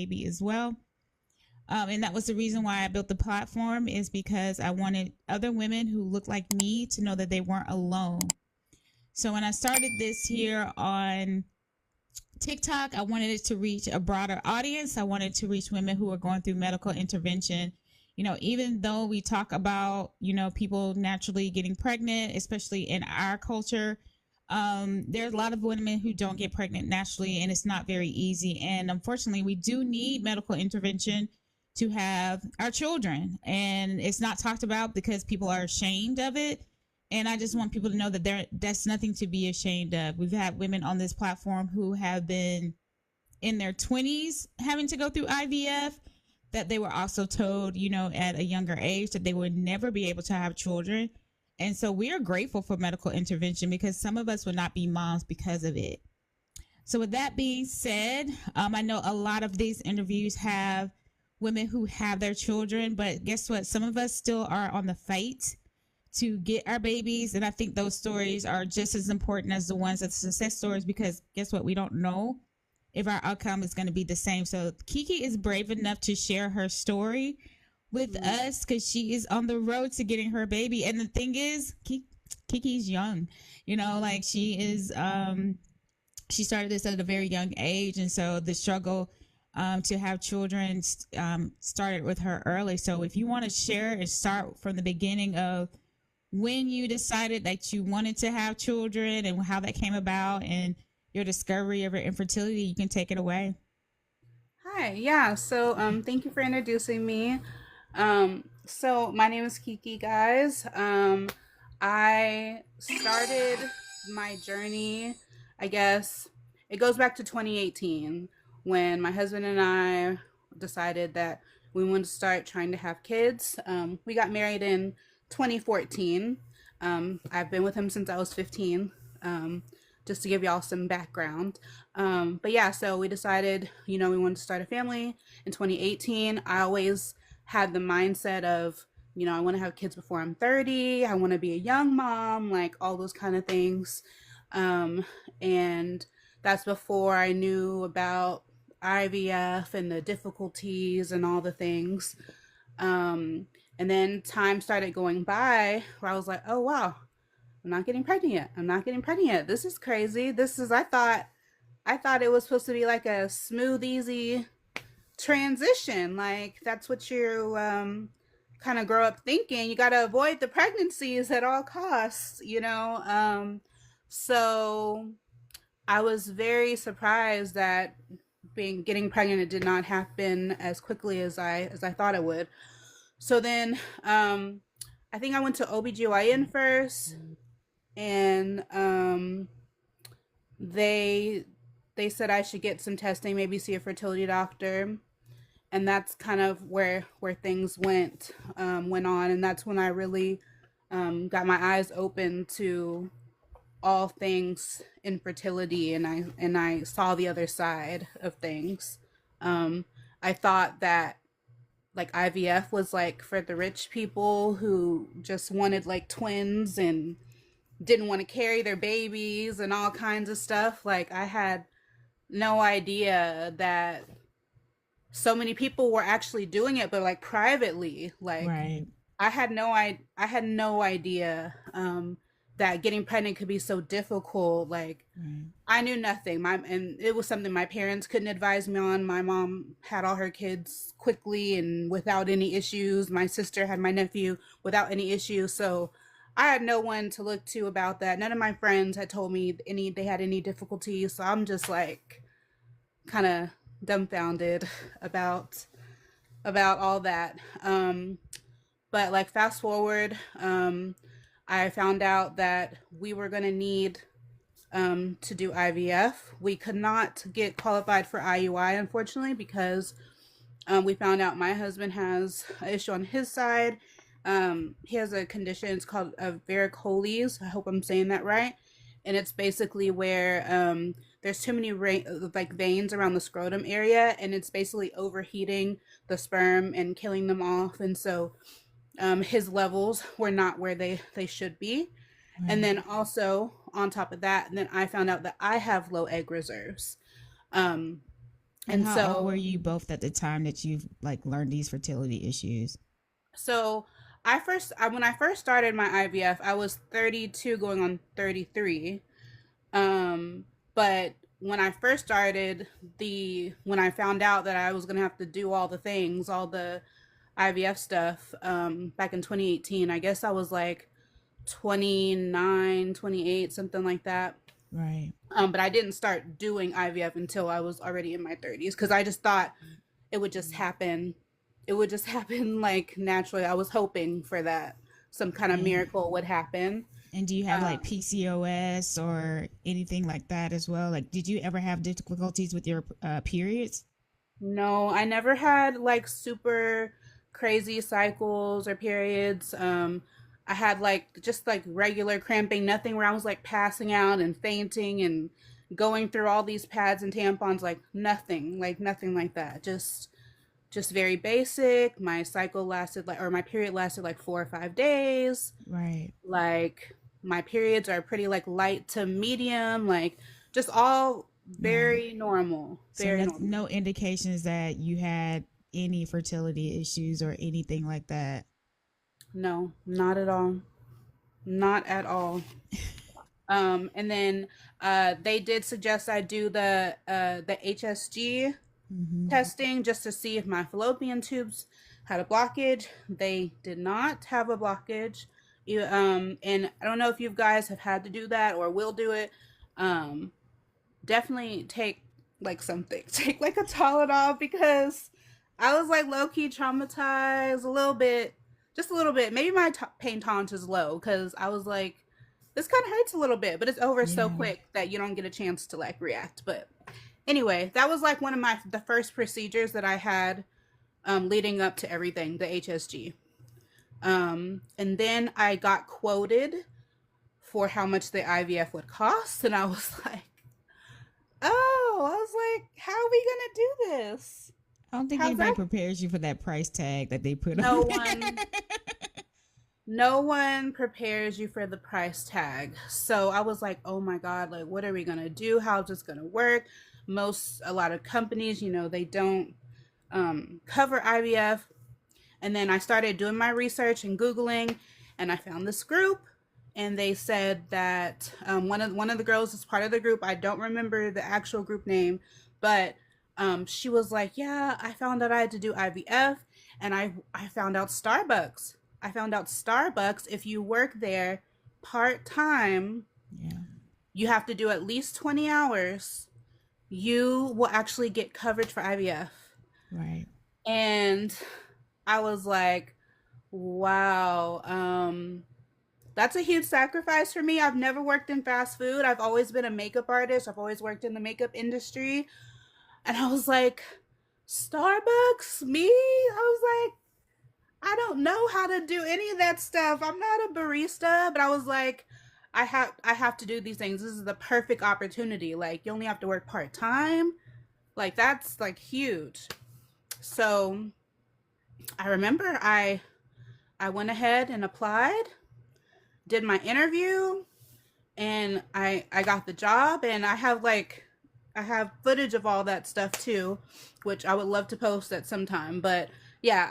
baby as well. And that was the reason why I built the platform, is because I wanted other women who look like me to know that they weren't alone. So when I started this here on TikTok, I wanted it to reach a broader audience. I wanted to reach women who are going through medical intervention. Even though we talk about, people naturally getting pregnant, especially in our culture, there's a lot of women who don't get pregnant naturally, and it's not very easy. And unfortunately, we do need medical intervention to have our children. And it's not talked about because people are ashamed of it. And I just want people to know that that's nothing to be ashamed of. We've had women on this platform who have been in their 20s having to go through IVF, that they were also told, at a younger age that they would never be able to have children. And so we are grateful for medical intervention, because some of us would not be moms because of it. So with that being said, I know a lot of these interviews have women who have their children, but guess what? Some of us still are on the fight to get our babies. And I think those stories are just as important as the ones that's success stories, because guess what? We don't know if our outcome is going to be the same. So Keke is brave enough to share her story with us, because she is on the road to getting her baby. And the thing is, Keke's young, like she is, she started this at a very young age. And so the struggle to have children started with her early. So if you want to share and start from the beginning of when you decided that you wanted to have children and how that came about and your discovery of your infertility, you can take it away. Hi, yeah. So, thank you for introducing me. So my name is Keke, guys. I started my journey, I guess it goes back to 2018 when my husband and I decided that we wanted to start trying to have kids. We got married in 2014. I've been with him since I was 15. Just to give y'all some background. But yeah, so we decided, we wanted to start a family in 2018. I always had the mindset of, I want to have kids before I'm 30. I want to be a young mom, like all those kind of things. And that's before I knew about IVF and the difficulties and all the things. And then time started going by where I was like, oh wow, I'm not getting pregnant yet. I'm not getting pregnant yet. This is crazy. I thought it was supposed to be like a smooth, easy transition. Like that's what you kind of grow up thinking. You got to avoid the pregnancies at all costs. So I was very surprised that being getting pregnant, it did not happen as quickly as I thought it would. So then I think I went to OBGYN first, and they they said I should get some testing, maybe see a fertility doctor, and that's kind of where things went on, and that's when I really got my eyes open to all things infertility, and I saw the other side of things. Um, I thought that like IVF was like for the rich people who just wanted like twins and didn't want to carry their babies and all kinds of stuff. Like I had no idea that so many people were actually doing it, but like privately. Like Right. I had no idea that getting pregnant could be so difficult. Like Right. I knew nothing. And it was something my parents couldn't advise me on. My mom had all her kids quickly and without any issues. My sister had my nephew without any issues. So I had no one to look to about that. None of my friends had told me they had any difficulties. So I'm just like kind of dumbfounded about about all that. But like fast forward, I found out that we were gonna need to do IVF. We could not get qualified for IUI, unfortunately, because we found out my husband has an issue on his side. He has a condition, it's called varicoles. I hope I'm saying that right. And it's basically where there's too many like veins around the scrotum area, and it's basically overheating the sperm and killing them off. And so his levels were not where they should be. And Right. then also on top of that, then I found out that I have low egg reserves. Um, And And how old were so you both at the time that you like learned these fertility issues? so when I first started my IVF, I was 32 going on 33. But when I first started, the when I found out that I was going to have to do all the things, all the IVF stuff, back in 2018, I guess I was like 29, 28, something like that. Right. But I didn't start doing IVF until I was already in my 30s because I just thought it would just happen. It would just happen like naturally. I was hoping for that. Some kind of And miracle would happen. and do you have like Um, PCOS or anything like that as well? Like, did you ever have difficulties with your periods? no, I never had like super crazy cycles or periods. I had like just like regular cramping, nothing where I was like passing out and fainting and going through all these pads and tampons, like nothing like that. Just very basic. My cycle lasted like, or my period lasted like 4 or 5 days. Right. Like my periods are pretty like light to medium, like just all Right. very normal, So very no, normal. no indications that you had any fertility issues or anything like that. No, not at all. Not at all. And then they did suggest I do the HSG Hmm. testing just to see if my fallopian tubes had a blockage. They did not have a blockage. And I don't know if you guys have had to do that or will do it. Um, Definitely take like something. Take like a Tylenol because I was like low key traumatized a little bit, just a little bit. Maybe my pain tolerance is low because I was like, this kind of hurts a little bit, but it's over so Yeah. quick that you don't get a chance to like react. But anyway, that was like one of the first procedures that I had, leading up to everything, the HSG. And then I got quoted for how much the IVF would cost, and I was like, oh, I was like, how are we gonna do this? I don't think How's anybody that? prepares you for that price tag that they put No on one, no one prepares you for the price tag. So I was like, oh my God, like, what are we gonna do? How's this gonna work? A lot of companies, they don't cover IVF. And then I started doing my research and Googling, and I found this group. And they said that one of the girls is part of the group. I don't remember the actual group name, but she was like, "Yeah, I found out I had to do IVF, and I found out Starbucks. I found out Starbucks. If you work there part time, Yeah. you have to do at least 20 hours. You will actually get coverage for IVF." Right. And I was like, wow, that's a huge sacrifice for me. I've never worked in fast food. I've always been a makeup artist. I've always worked in the makeup industry. And I was like, Starbucks? Me? I was like, I don't know how to do any of that stuff. I'm not a barista, but I was like, I have to do these things. This is the perfect opportunity. Like you only have to work part-time. Like that's like huge. So I remember I went ahead and applied, did my interview, and I got the job, and I have footage of all that stuff too, which I would love to post at some time. But yeah,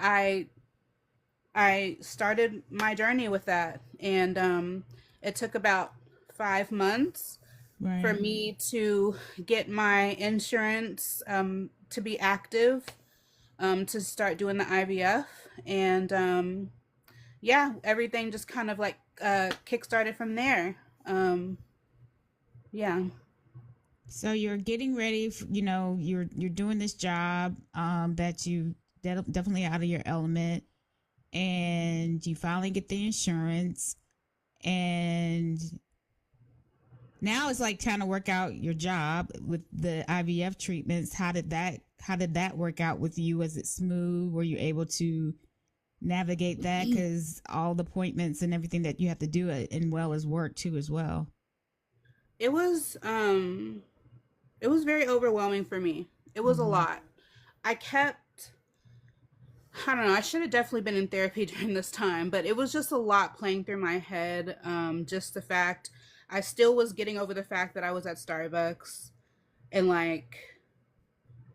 I started my journey with that, and it took about 5 months for Right. me to get my insurance, to be active, to start doing the IVF, and yeah, everything just kind of like kick-started from there. Um, yeah. So you're getting ready. You're doing this job that you definitely out of your element, and you finally get the insurance, and now it's like trying to work out your job with the IVF treatments. How did that work out with you? Was it smooth? Were you able to navigate that? Because all the appointments and everything that you have to do and well as work too as well. It was um it was very overwhelming for me. It was a Hmm. lot. I kept I don't know, I should have definitely been in therapy during this time, but it was just a lot playing through my head. Just the fact I still was getting over the fact that I was at Starbucks, and like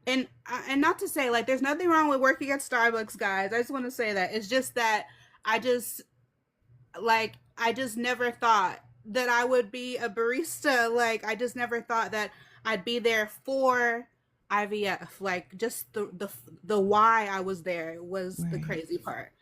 and not to say like there's nothing wrong with working at Starbucks, guys. I just want to say that it's just that I just I just never thought that I would be a barista. Like I just never thought that I'd be there for IVF. Like just the why I was there was the Right. crazy part.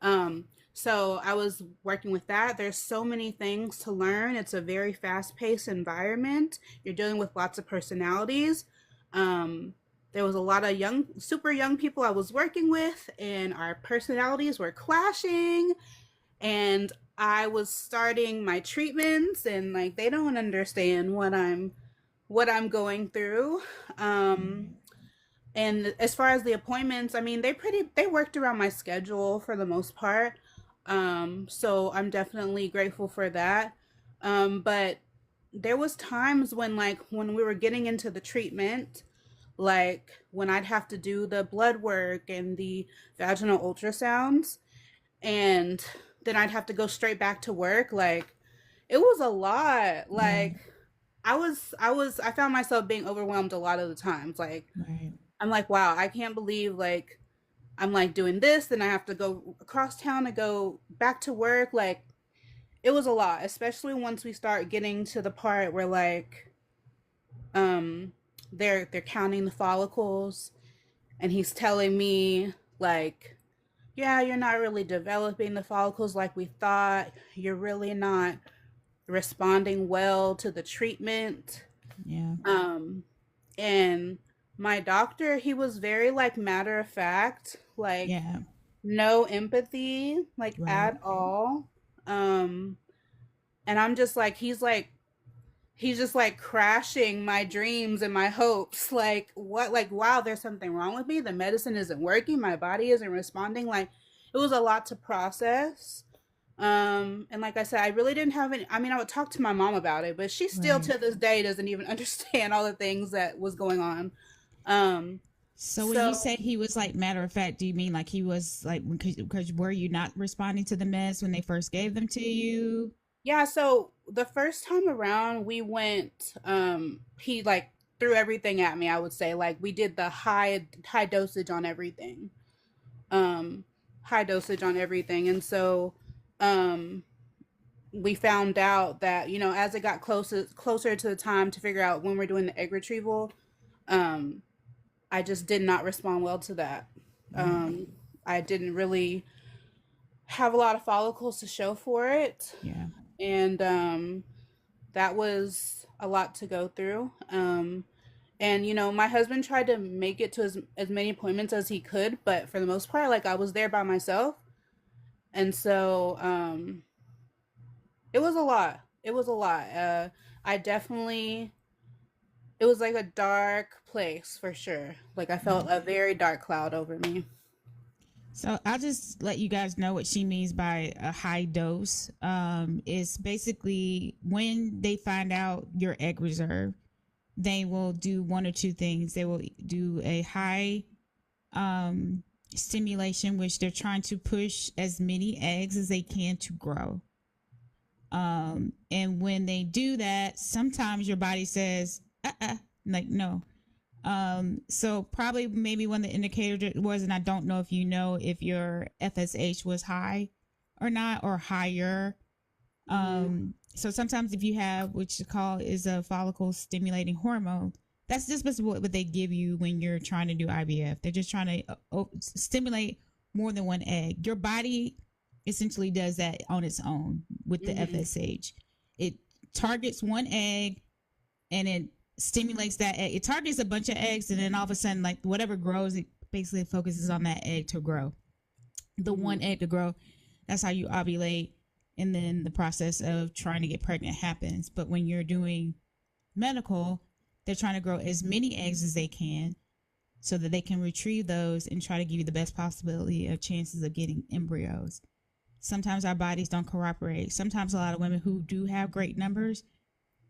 Um so I was working with that. There's so many things to learn. It's a very fast-paced environment. You're dealing with lots of personalities. Um there was a lot of young super young people I was working with, and our personalities were clashing, and I was starting my treatments, and like they don't understand what I'm going through. Um and as far as the appointments, I mean they worked around my schedule for the most part. So I'm definitely grateful for that. But there was times when like when we were getting into the treatment, like when I'd have to do the blood work and the vaginal ultrasounds, and then I'd have to go straight back to work. Like it was a lot. Right. Like I found myself being overwhelmed a lot of the times. Like Right. I'm like, wow, I can't believe like I'm like doing this, then I have to go across town to go back to work. Like it was a lot, especially once we start getting to the part where like um they're counting the follicles, and he's telling me like, yeah, you're not really developing the follicles like we thought. You're really not responding well to the treatment. Yeah. Um, and my doctor, he was very like matter of fact, like Yeah. no empathy, like Right. at all. Um, and I'm just like, he's just like crashing my dreams and my hopes. Like what? Like wow, there's something wrong with me. The medicine isn't working. My body isn't responding. Like it was a lot to process. And like I said, I really didn't have any. I mean, I would talk to my mom about it, but she still Right. to this day doesn't even understand all the things that was going on. Um, So when you so say he was like matter of fact, do you mean like he was like because were you not responding to the meds when they first gave them to you? yeah, so the first time around we went, he like threw everything at me. I would say like we did the high dosage on everything. Um, high dosage on everything, and so um we found out that as it got closer to the time to figure out when we're doing the egg retrieval, um I just did not respond well to that. Right. I didn't really have a lot of follicles to show for it, Yeah. and that was a lot to go through. And my husband tried to make it to as many appointments as he could, but for the most part, like I was there by myself, and so it was a lot. It was a lot. I definitely It was like a dark place for sure. Like I felt a very dark cloud over me. So I'll just let you guys know what she means by a high dose. Is basically when they find out your egg reserve, they will do one or two things. They will do a high stimulation, which they're trying to push as many eggs as they can to grow. And when they do that, sometimes your body says, like, no. So probably maybe one of the indicators was, and I don't know if you know if your FSH was high or not, or higher. Mm-hmm. So sometimes if you have what you call is a follicle stimulating hormone, that's just basically what they give you when you're trying to do IVF. They're just trying to stimulate more than one egg. Your body essentially does that on its own with the Mm-hmm. FSH. It targets one egg and it stimulates that egg. It targets a bunch of eggs, and then all of a sudden, like whatever grows, it basically focuses on that egg to grow. The Mm-hmm. one egg to grow. That's how you ovulate, and then the process of trying to get pregnant happens. But when you're doing medical, they're trying to grow as many eggs as they can so that they can retrieve those and try to give you the best possibility of chances of getting embryos. Sometimes our bodies don't cooperate. Sometimes a lot of women who do have great numbers,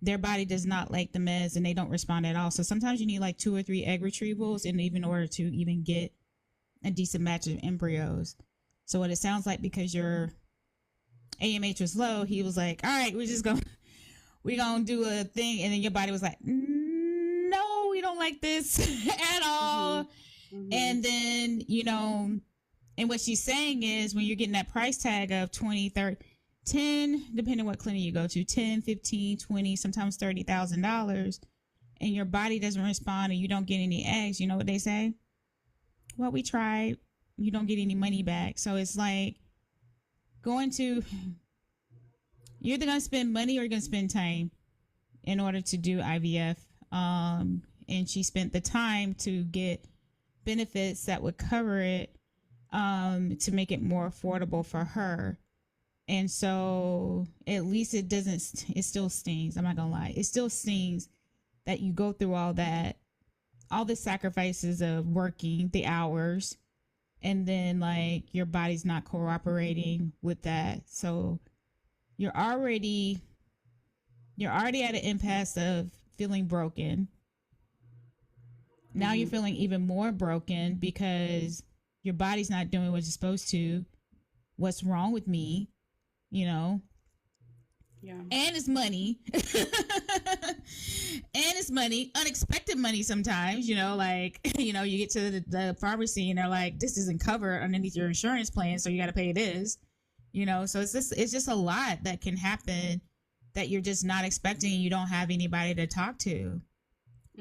their body does not like the meds and they don't respond at all. So sometimes you need like 2 or 3 egg retrievals in even order to even get a decent match of embryos. So what it sounds like, because your AMH was low, he was like, all right, we're gonna do a thing, and then your body was like, no, we don't like this at Mm-hmm. all. Mm-hmm. And then, and what she's saying is when you're getting that price tag of 20, 30, 10, depending what clinic you go to, 10, 15, 20, sometimes $30,000, and your body doesn't respond and you don't get any eggs, you know what they say? Well, we tried. You don't get any money back. So it's like going to, you're either going to spend money or you're going to spend time in order to do IVF. And she spent the time to get benefits that would cover it, to make it more affordable for her. And so at least it doesn't, it still stings. I'm not going to lie. It still stings that you go through all the sacrifices of working the hours, and then like your body's not cooperating with that. So you're already you're already at an impasse of feeling broken. Now Mm-hmm. you're feeling even more broken because your body's not doing what it's supposed to. What's wrong with me? You know, Yeah. and it's money. And it's money, unexpected money sometimes, like, you get to the pharmacy and they're like, this isn't covered underneath your insurance plan, so you got to pay this, so it's just a lot that can happen that you're just not expecting, and you don't have anybody to talk to.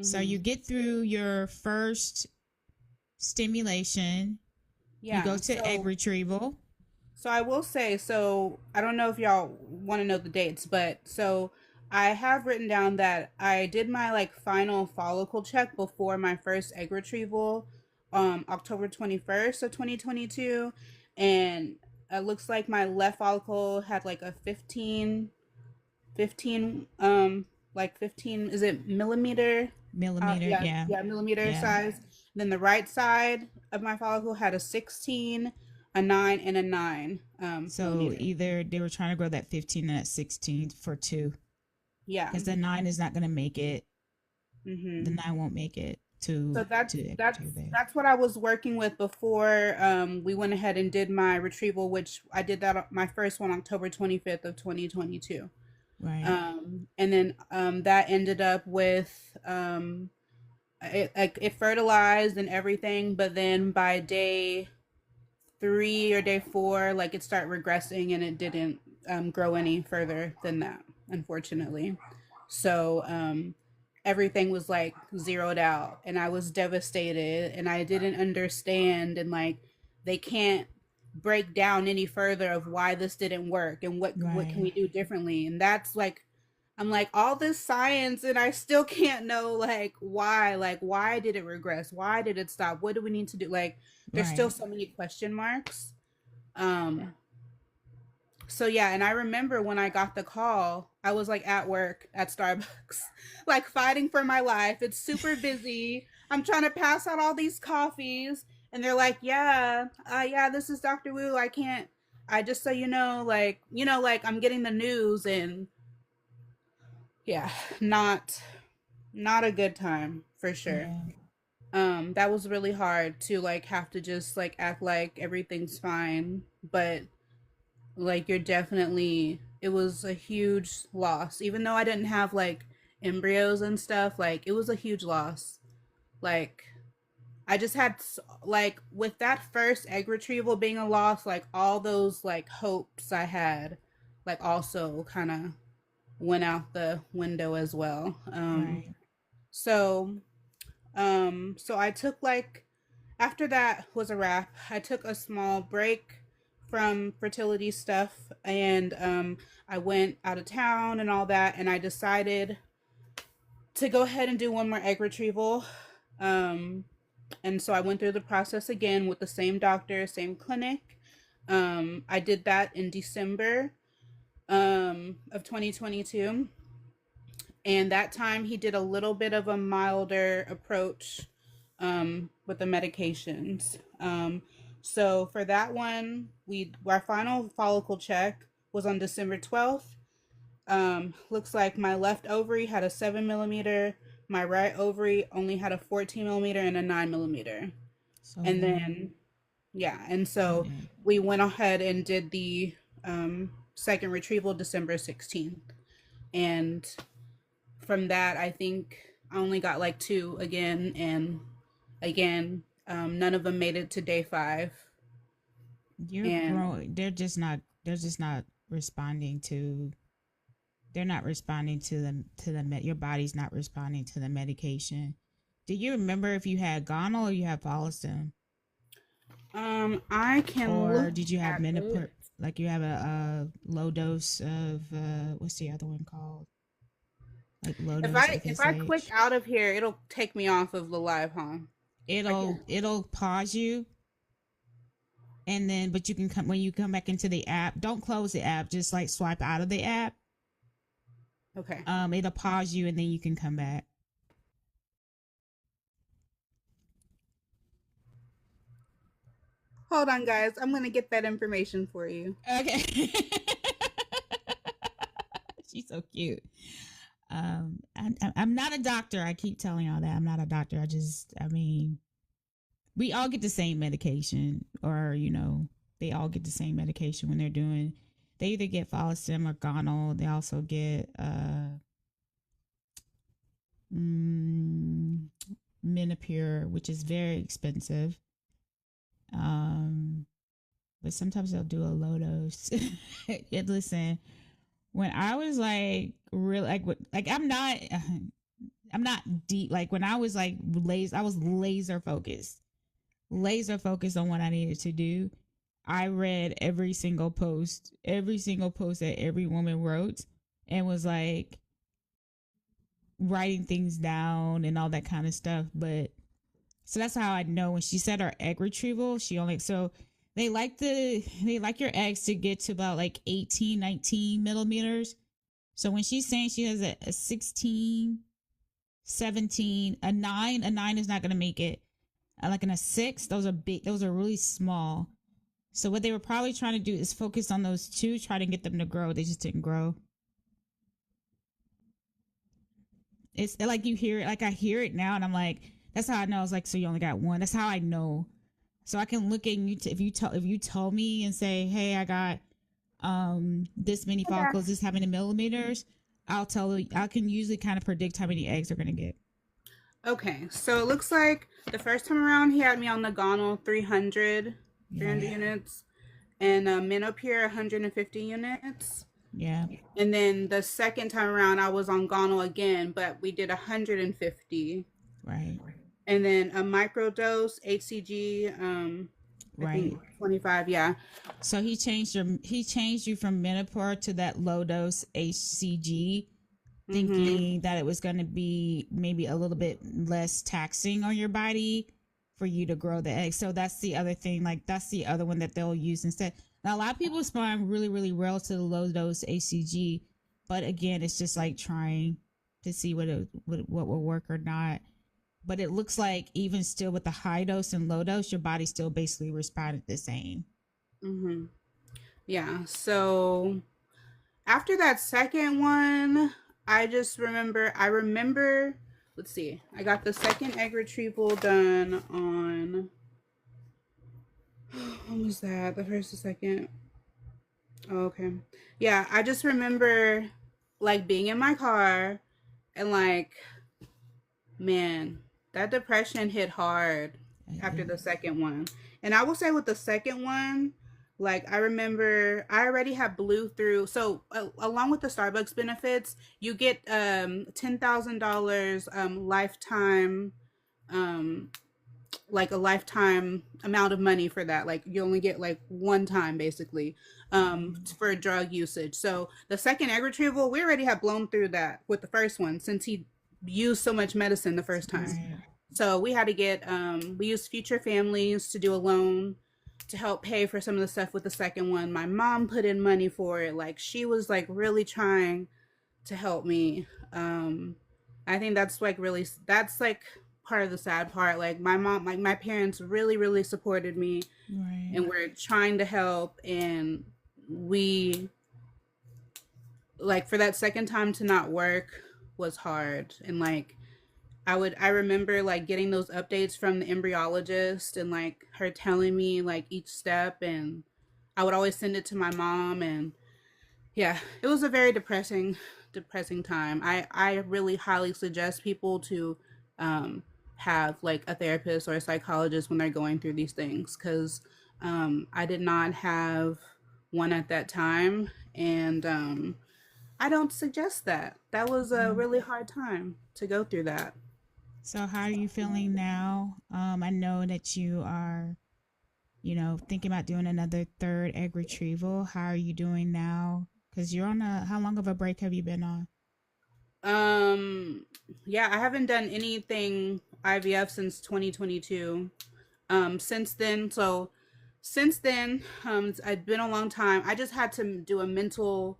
So Mm-hmm. you get through your first stimulation, you Yeah. go to egg retrieval. So I will say, so I don't know if y'all want to know the dates, but so I have written down that I did my like final follicle check before my first egg retrieval, October 21st of 2022, and it looks like my left follicle had like a 15, like 15, is it millimeter? Millimeter, Yeah, yeah. yeah, millimeter Yeah. size. Then the right side of my follicle had a 16, a 9, and a 9 So millimeter. either they were trying to grow that 15 and that 16 for two, Yeah. because the 9 is not going to make it. The Mm-hmm. 9 won't make it So to there. that's what I was working with before we went ahead and did my retrieval, which I did that my first one October 25th of 2022. Right. And then that ended up with it fertilized and everything, but then by day 3 or day 4, like it started regressing and it didn't grow any further than that, unfortunately. So everything was like zeroed out, and I was devastated, and I didn't understand, and like they can't break down any further of why this didn't work and what can Right. we do differently, and that's like I'm like all this science and I still can't know like why did it regress? Why did it stop? What do we need to do? Like there's still Right. so many question marks. Um so yeah, and I remember when I got the call, I was like at work at Starbucks, like fighting for my life. It's super busy. I'm trying to pass out all these coffees, and they're like, "Yeah, yeah, this is Dr. Wu. I can't. I just so you know, like I'm getting the news, and yeah, not not a good time for sure. Yeah. That was really hard to like have to just like act like everything's fine, but like you're definitely it was a huge loss. Even though I didn't have like embryos and stuff, like it was a huge loss. Like I just had like with that first egg retrieval being a loss, like all those like hopes I had like also kind of went out the window as well. Right. So so I took like after that was a wrap, I took a small break from fertility stuff, and I went out of town and all that, and I decided to go ahead and do one more egg retrieval. Um and so I went through the process again with the same doctor, same clinic. I did that in December of 2022, and that time he did a little bit of a milder approach with the medications. So for that one, our final follicle check was on December 12th. Looks like my left ovary had a 7 millimeter, my right ovary only had a 14 millimeter and a 9 millimeter. So And low. then yeah, and so Yeah. we went ahead and did the second retrieval December 16th, and from that I think I only got like two again, and again, none of them made it to day 5. You're And growing. They're just not responding to. They're not responding to the your body's not responding to the medication. Do you remember if you had Gonal or you had Follistim, I can or look did you have at Menopur? it. Like you have a low dose of what's the other one called? Like low If dose I click FSH. out of here, it'll take me off of the live, huh? I It'll can. it'll pause you, and then but you can come when you come back into the app. Don't close the app. Just like swipe out of the app. Okay. It'll pause you, and then you can come back. Hold on, guys. I'm gonna get that information for you. Okay. She's so cute. I'm not a doctor. I keep telling y'all that I'm not a doctor. I mean, we all get the same medication, or they all get the same medication when they're doing. They either get Follistim or Gonal. They also get mm, Menopur, which is very expensive. Um, but sometimes they'll do a low dose. Yeah, listen, when I was like real, like I'm not deep. Like when I was like I was laser focused on what I needed to do. I read every single post that every woman wrote, and was like writing things down and all that kind of stuff. But so that's how I know when she said her egg retrieval, she only so they like your eggs to get to about like 18, 19 millimeters. So when she's saying she has a 16, 17, a nine is not going to make it. Like in a 6, those are big, those are really small. So what they were probably trying to do is focus on those two, try to get them to grow. They just didn't grow. It's like you hear it, like I hear it now, and I'm like, that's how I know. I was like, so you only got one. That's how I know. So I can look at you if you tell me and say, hey, I got this many Okay. follicles, this how many millimeters. I'll tell you. I can usually kind of predict how many eggs they're gonna get. Okay. So it looks like the first time around he had me on the Gonal 300, Yeah, units, and Menopur 150 units. yeah, And then the second time around, I was on Gonal again, but we did 150. right, And then a microdose HCG, I right. think 25. Yeah. So he changed you from Menopur to that low dose HCG, Mm-hmm. thinking that it was going to be maybe a little bit less taxing on your body for you to grow the egg. So that's the other thing. Like that's the other one that they'll use instead. Now a lot of people respond really, really well to the low dose HCG, but again, it's just like trying to see what will work or not. But it looks like even still with the high dose and low dose, your body still basically responded the same. Mm-hmm. Yeah. So after that second one, I remember, let's see, I got the second egg retrieval done on, when was that? The first or second? Oh, okay. Yeah, I just remember like being in my car and like, man, that depression hit hard after the second one. And I will say with the second one, like I remember I already had blew through. So along with the Starbucks benefits, you get $10,000 lifetime, um like a lifetime amount of money for that. Like you only get like one time basically for drug usage. So the second egg retrieval, we already had blown through that with the first one since he used so much medicine the first time. Right. So we had to get we used future families to do a loan to help pay for some of the stuff with the second one. My mom put in money for it. Like she was like really trying to help me. I think that's like really that's like part of the sad part. Like my mom, like my parents really really supported me Right. and we're trying to help, and we like for that second time to not work was hard. And like I remember like getting those updates from the embryologist and like her telling me like each step, and I would always send it to my mom. And yeah, it was a very depressing depressing time. I really highly suggest people to um, have like a therapist or a psychologist when they're going through these things, because I did not have one at that time, and I don't suggest that. That was a Mhm. really hard time to go through that. So how are you feeling now? I know that you are, thinking about doing another third egg retrieval. How are you doing now? Because you're on how long of a break have you been on? Um, yeah, I haven't done anything IVF since 2022. Since then, it's been a long time. I just had to do a mental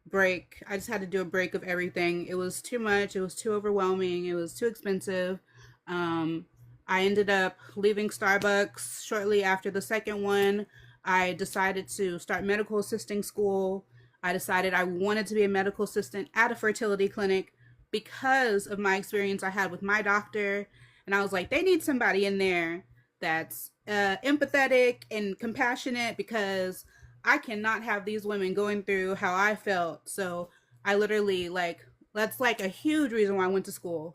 break. I just had to do a break of everything. It was too much. It was too overwhelming. It was too expensive. Um, I ended up leaving Starbucks shortly after the second one. I decided to start medical assisting school. I decided I wanted to be a medical assistant at a fertility clinic because of my experience I had with my doctor. And I was like, they need somebody in there that's empathetic and compassionate, because I cannot have these women going through how I felt. So I literally, like, that's like a huge reason why I went to school,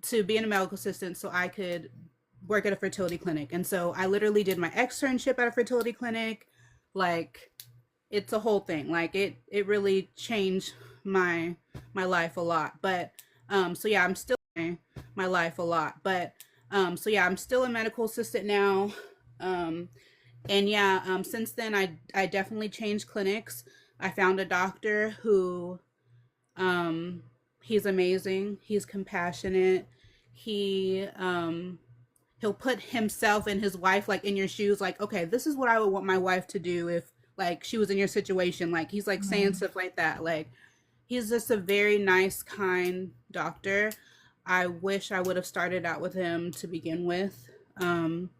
to be a medical assistant so I could work at a fertility clinic. And so I literally did my externship at a fertility clinic. Like, it's a whole thing. Like, it really changed my life a lot. But so yeah, I'm still my life a lot. But so yeah, I'm still a medical assistant now. Um and yeah, since then I definitely changed clinics. I found a doctor who um he's amazing. He's compassionate. He'll put himself and his wife like in your shoes, like, okay, this is what I would want my wife to do if like she was in your situation. Like, he's like saying Right. stuff like that. Like, he's just a very nice, kind doctor. I wish I would have started out with him to begin with. Um,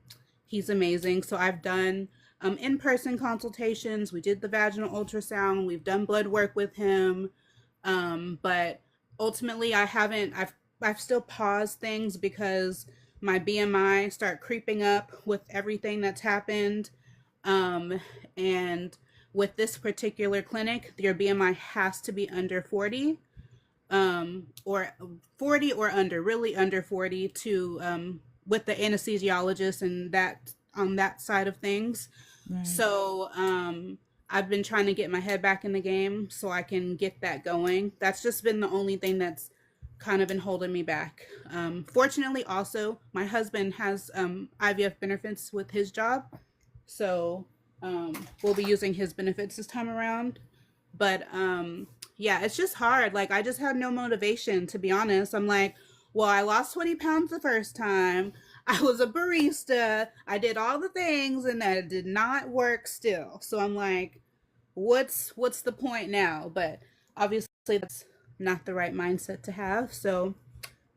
he's amazing. So I've done in-person consultations. We did the vaginal ultrasound. We've done blood work with him. But ultimately, I've still paused things because my BMI start creeping up with everything that's happened. Um, and with this particular clinic, your BMI has to be under 40, or 40 or under, really under 40, to with the anesthesiologist and that on that side of things. Right. So I've been trying to get my head back in the game so I can get that going. That's just been the only thing that's kind of been holding me back. Fortunately, also, my husband has IVF benefits with his job. So we'll be using his benefits this time around. But yeah, it's just hard. Like, I just had no motivation, to be honest. I'm like, well, I lost 20 pounds the first time. I was a barista. I did all the things and that did not work still. So I'm like, what's the point now? But obviously that's not the right mindset to have. So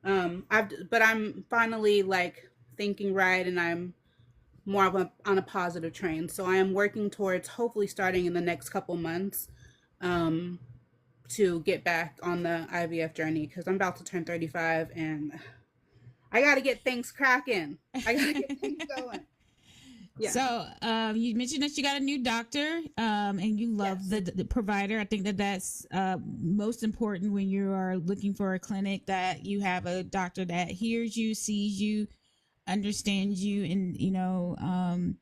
I'm finally like thinking right, and I'm more of on a positive train. So I am working towards hopefully starting in the next couple months um, to get back on the IVF journey, because I'm about to turn 35 and I got to get things cracking. I got to get things going. Yeah. So, you mentioned that you got a new doctor, and you love Yes. the provider. I think that that's most important when you are looking for a clinic, that you have a doctor that hears you, sees you, understands you, and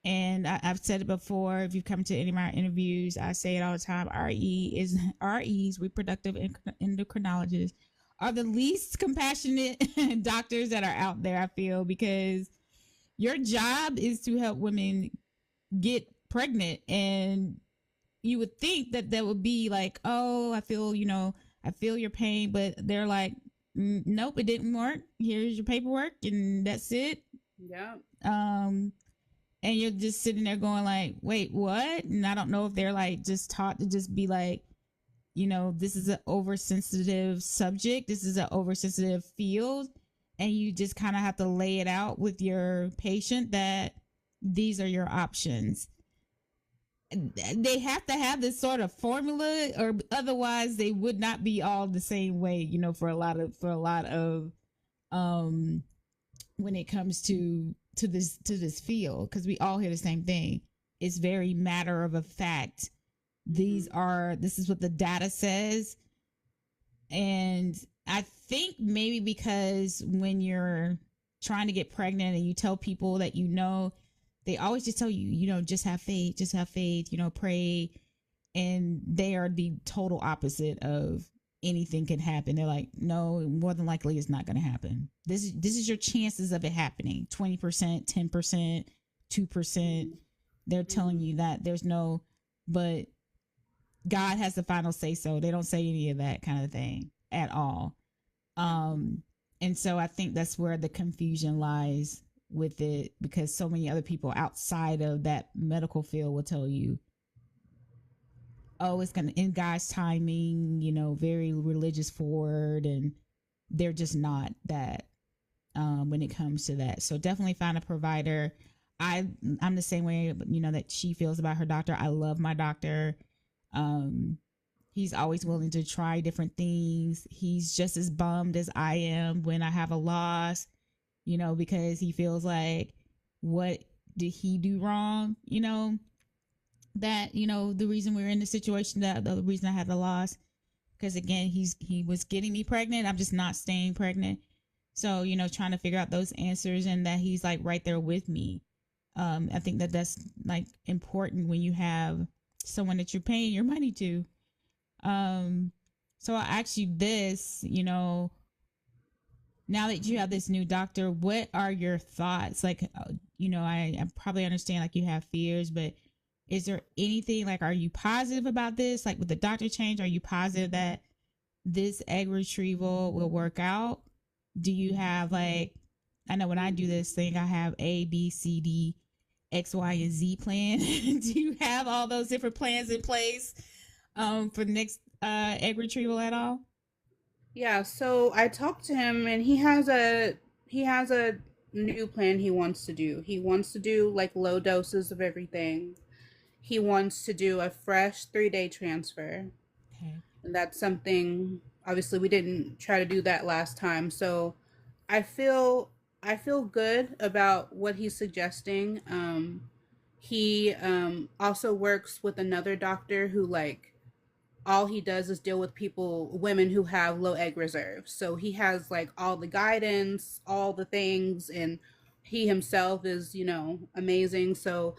and I've said it before. If you come to any of my interviews, I say it all the time. REs, reproductive endocrinologists, are the least compassionate doctors that are out there. I feel, because your job is to help women get pregnant, and you would think that that would be like, oh, I feel your pain, but they're like, nope, it didn't work. Here's your paperwork, and that's it. Yeah. Um, and you're just sitting there going like, wait, what? And I don't know if they're like just taught to just be like, this is an oversensitive subject, this is an oversensitive field, and you just kind of have to lay it out with your patient that these are your options. They have to have this sort of formula, or otherwise they would not be all the same way, for a lot of um when it comes to this field, because we all hear the same thing. It's very matter of a fact. Mm-hmm. This is what the data says. And I think maybe because when you're trying to get pregnant and you tell people that they always just tell you, just have faith, pray. And they are the total opposite of anything can happen. They're like, no, more than likely it's not going to happen. This is your chances of it happening. 20%, 10%, 2%. They're telling you that there's no, but God has the final say so. They don't say any of that kind of thing at all. Um, and so I think that's where the confusion lies with it, because so many other people outside of that medical field will tell you, oh, it's gonna in God's timing, very religious forward, and they're just not that when it comes to that. So definitely find a provider. I'm the same way, that she feels about her doctor. I love my doctor. Um, he's always willing to try different things. He's just as bummed as I am when I have a loss, because he feels like, what did he do wrong? That, the reason we're in the situation, that the reason I had the loss, because again, he was getting me pregnant. I'm just not staying pregnant. So, trying to figure out those answers, and that he's like right there with me. I think that that's like important when you have someone that you're paying your money to. So I ask you this, now that you have this new doctor, what are your thoughts? Like, I probably understand like you have fears, but is there anything like, are you positive about this? Like with the doctor change, are you positive that this egg retrieval will work out? Do you have like, I know when I do this thing, I have A, B, C, D, X, Y, and Z plan. Do you have all those different plans in place for the next egg retrieval at all? Yeah, so I talked to him and he has a new plan he wants to do. He wants to do like low doses of everything. He wants to do a fresh 3-day transfer. Okay. And that's something obviously we didn't try to do that last time. So I feel I feel good about what he's suggesting. He also works with another doctor who like all he does is deal with women who have low egg reserve. So he has like all the guidance, all the things, and he himself is, amazing. So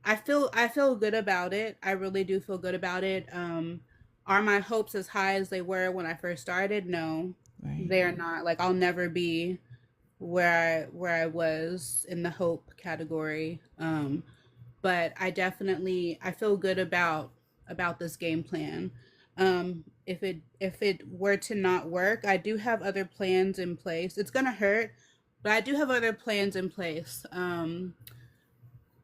I feel good about it. I really do feel good about it. Are my hopes as high as they were when I first started? No, Right. they are not. Like I'll never be where I was in the hope category. But I feel good about this game plan. If it were to not work, I do have other plans in place. It's gonna hurt, but I do have other plans in place. And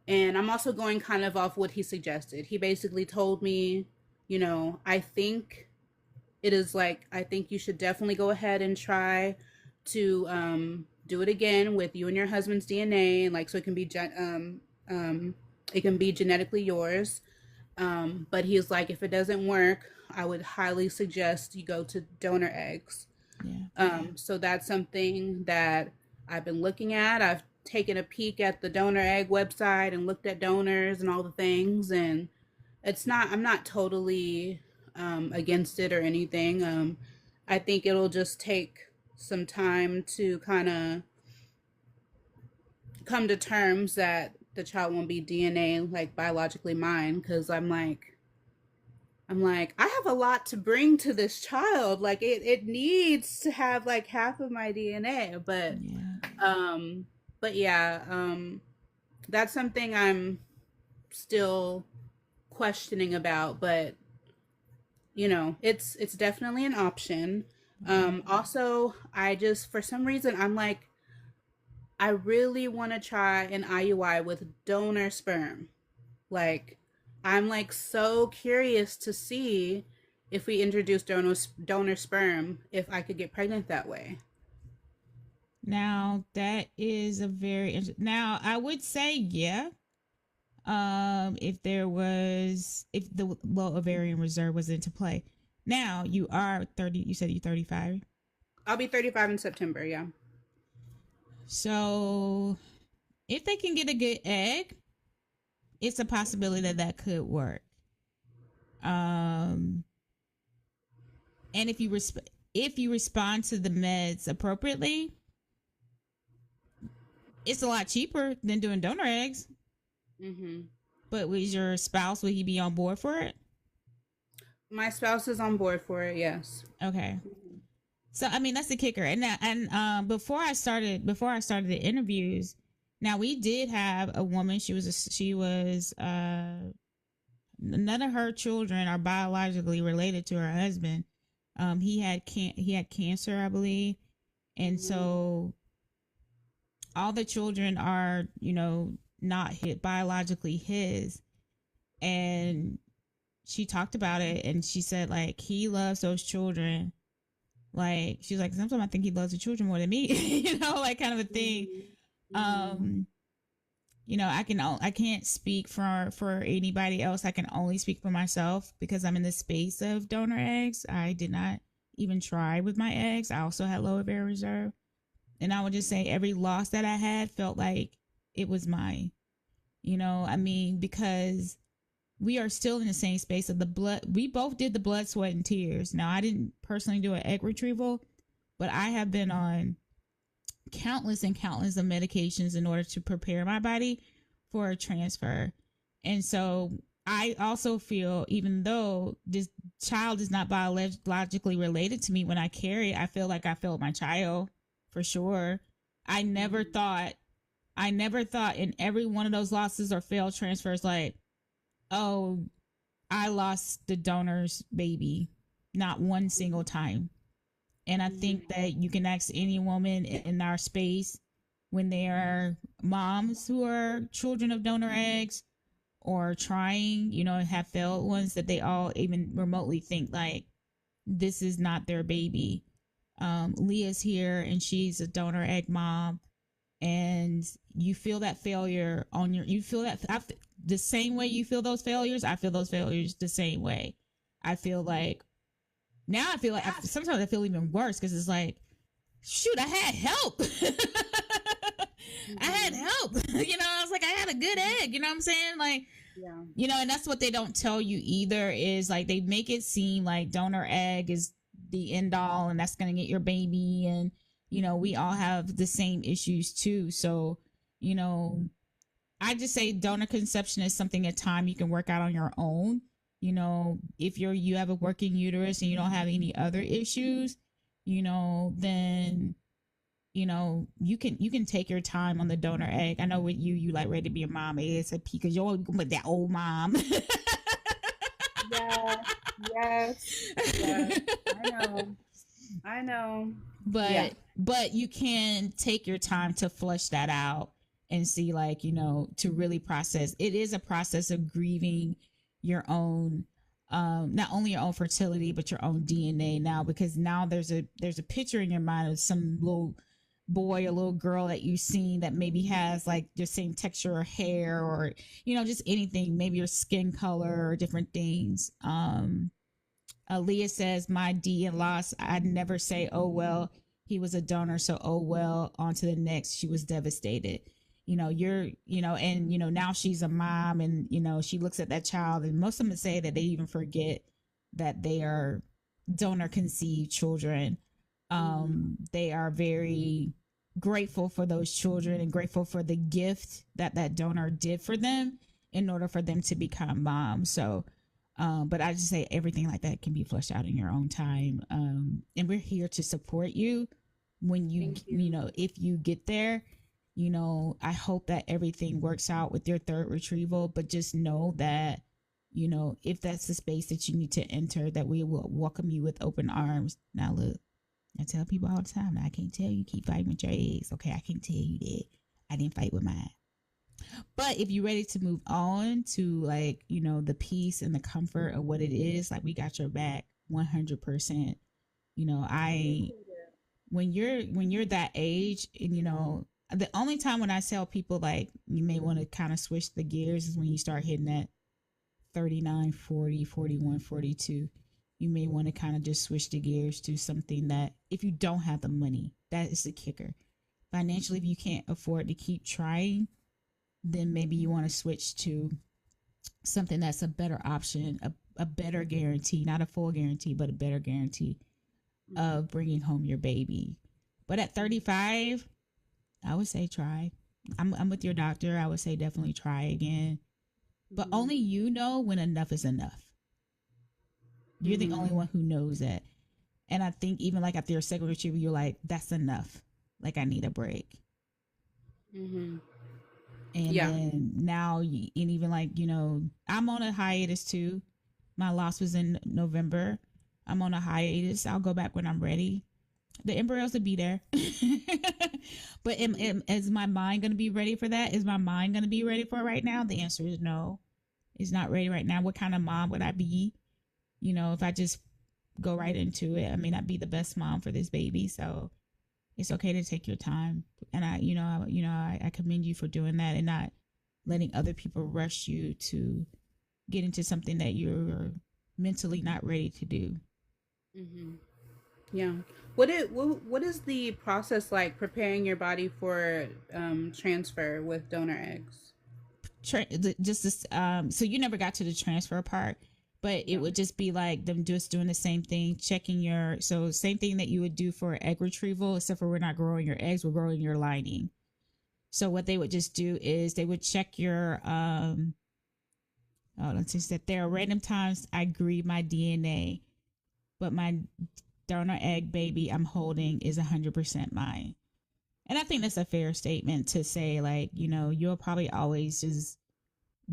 I'm also going kind of off what he suggested. He basically told me, I think you should definitely go ahead and try to do it again with you and your husband's DNA, like so it can be genetically yours. But he's like, if it doesn't work, I would highly suggest you go to donor eggs. Yeah. So that's something that I've been looking at. I've taken a peek at the donor egg website and looked at donors and all the things, and I'm not totally against it or anything. I think it'll just take some time to kind of come to terms that the child won't be DNA like biologically mine, because I'm like, I have a lot to bring to this child. Like it needs to have like half of my DNA. Yeah. Um but yeah, that's something I'm still questioning about, but it's definitely an option. Right. Also, I just for some reason I'm like I really want to try an IUI with donor sperm. Like, I'm like so curious to see if we introduce donor sperm, if I could get pregnant that way. Now that is a now I would say yeah. If if the low ovarian reserve was into play. Now you are 30. You said you're 35. I'll be 35 in September, yeah. So if they can get a good egg, it's a possibility that that could work. Um, and if you respect, if you respond to the meds appropriately, it's a lot cheaper than doing donor eggs. Mm-hmm. But was your spouse, would he be on board for it? My spouse is on board for it. Yes. Okay. So I mean that's the kicker. And before I started the interviews, now we did have a woman. None of her children are biologically related to her husband. He had cancer, I believe, and so all the children are, not biologically his. And she talked about it, and she said like he loves those children. Like she's like, sometimes I think he loves the children more than me, like kind of a thing. I can't speak for anybody else. I can only speak for myself because I'm in the space of donor eggs. I did not even try with my eggs. I also had low ovarian reserve. And I would just say every loss that I had felt like it was mine. Because we are still in the same space of the blood. We both did the blood, sweat, and tears. Now, I didn't personally do an egg retrieval, but I have been on countless and countless of medications in order to prepare my body for a transfer. And so I also feel, even though this child is not biologically related to me, when I carry, I feel like I failed my child for sure. I never thought in every one of those losses or failed transfers, like, oh, I lost the donor's baby. Not one single time. And I think that you can ask any woman in our space when they are moms who are children of donor eggs or trying, and have failed ones, that they all even remotely think like this is not their baby. Leah's here and she's a donor egg mom, and you feel that failure you feel that the same way you feel those failures. I feel those failures the same way. I feel like sometimes I feel even worse because it's like, shoot, I had help. I had help. I was like, I had a good egg. You know what I'm saying? Like, yeah. And that's what they don't tell you either, is like they make it seem like donor egg is the end all and that's going to get your baby. And, we all have the same issues too. So, I just say donor conception is something at time you can work out on your own. If you have a working uterus and you don't have any other issues, then you can take your time on the donor egg. I know with you like ready to be a mom ASAP because you're with that old mom. Yes. I know. But you can take your time to flush that out and see, like, to really process. It is a process of grieving your own, not only your own fertility, but your own DNA now, because now there's a picture in your mind of some little boy or little girl that you've seen that maybe has like the same texture or hair or, just anything, maybe your skin color or different things. Leah says, my D and loss, I'd never say, oh, well, he was a donor, so, oh, well, on to the next. She was devastated. Now she's a mom and, she looks at that child, and most of them say that they even forget that they are donor conceived children. They are very grateful for those children and grateful for the gift that donor did for them in order for them to become moms. So, but I just say everything like that can be flushed out in your own time. And we're here to support you when you. If you get there. I hope that everything works out with your third retrieval, but just know that, if that's the space that you need to enter, that we will welcome you with open arms. Now, look, I tell people all the time, I can't tell you keep fighting with your eggs. Okay, I can't tell you that. I didn't fight with mine. But if you're ready to move on to like, the peace and the comfort of what it is, like we got your back 100%. When you're that age and, the only time when I tell people like you may want to kind of switch the gears is when you start hitting that 39, 40, 41, 42. You may want to kind of just switch the gears to something that, if you don't have the money, that is the kicker. Financially, if you can't afford to keep trying, then maybe you want to switch to something that's a better option, a better guarantee, not a full guarantee, but a better guarantee. Mm-hmm. of bringing home your baby. But at 35, I would say try. I'm with your doctor. I would say definitely try again. But Mm-hmm. only you know when enough is enough. You're the Mm-hmm. only one who knows that. And I think even like after your second retrieval, you're like, that's enough. Like I need a break. Mm-hmm. And Yeah. then now, and even like, I'm on a hiatus too. My loss was in November. I'm on a hiatus. I'll go back when I'm ready. The embryos will be there. But Mm-hmm. is my mind going to be ready for that? Is my mind going to be ready for it right now? The answer is no. It's not ready right now. What kind of mom would I be? If I just go right into it, I may not be the best mom for this baby. So it's okay to take your time. And I commend you for doing that and not letting other people rush you to get into something that you're mentally not ready to do. Mm-hmm. Yeah. What is the process like preparing your body for transfer with donor eggs? Just this, so you never got to the transfer part, but it No. would just be like them just doing the same thing, checking so same thing that you would do for egg retrieval, except for we're not growing your eggs, we're growing your lining. So what they would just do is they would check your oh, let's just that there are random times I grieve my DNA, but my donor egg baby I'm holding is 100% mine. And I think that's a fair statement to say, like, you'll probably always just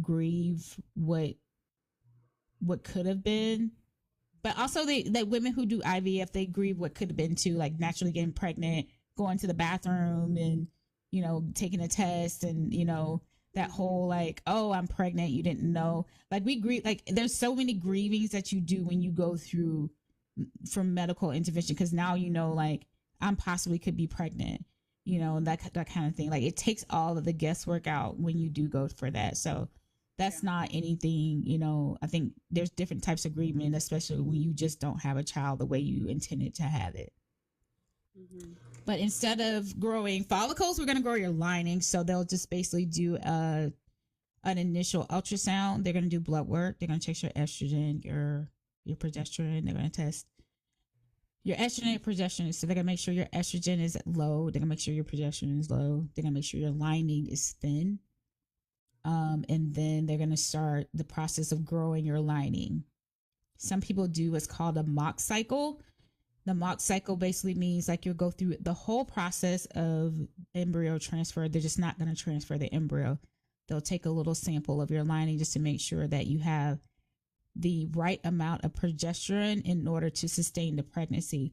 grieve what could have been. But also they women who do IVF, they grieve what could have been too, like naturally getting pregnant, going to the bathroom and, taking a test and, that whole like, oh, I'm pregnant, you didn't know. Like we grieve, like there's so many grievings that you do when you go through from medical intervention, because now like I'm possibly could be pregnant, that kind of thing. Like it takes all of the guesswork out when you do go for that. So Yeah. that's not anything, I think there's different types of grieving, especially when you just don't have a child the way you intended to have it. Mm-hmm. But instead of growing follicles, we're going to grow your lining. So they'll just basically do an initial ultrasound. They're going to do blood work. They're going to check your estrogen, your progesterone. They're going to test your estrogen and progesterone. So they're going to make sure your estrogen is low. They're going to make sure your progesterone is low. They're going to make sure your lining is thin. And then they're going to start the process of growing your lining. Some people do what's called a mock cycle. The mock cycle basically means like you'll go through the whole process of embryo transfer. They're just not going to transfer the embryo. They'll take a little sample of your lining just to make sure that you have the right amount of progesterone in order to sustain the pregnancy.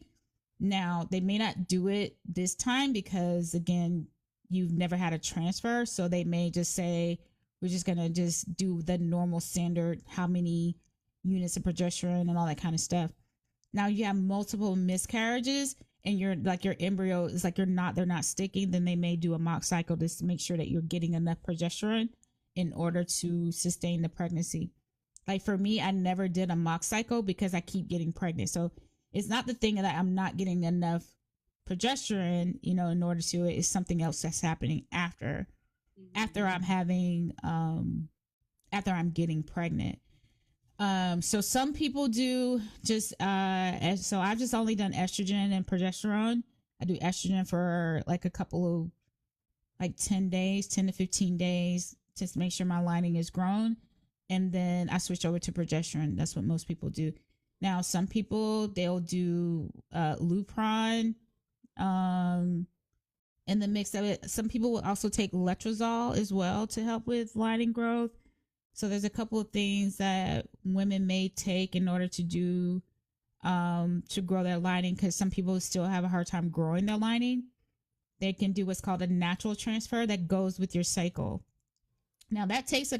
Now, they may not do it this time because, again, you've never had a transfer. So they may just say, we're just going to just do the normal standard, how many units of progesterone and all that kind of stuff. Now you have multiple miscarriages and your embryo is like they're not sticking, then they may do a mock cycle just to make sure that you're getting enough progesterone in order to sustain the pregnancy. Like for me, I never did a mock cycle because I keep getting pregnant. So it's not the thing that I'm not getting enough progesterone, in order to it is something else that's happening Mm-hmm. after I'm having after I'm getting pregnant. So some people do just so I've just only done estrogen and progesterone. I do estrogen for like a couple of like 10 days, 10 to 15 days, just to make sure my lining is grown. And then I switch over to progesterone. That's what most people do. Now, some people they'll do Lupron in the mix of it. Some people will also take letrozole as well to help with lining growth. So there's a couple of things that women may take in order to do to grow their lining, because some people still have a hard time growing their lining. They can do what's called a natural transfer that goes with your cycle. Now that takes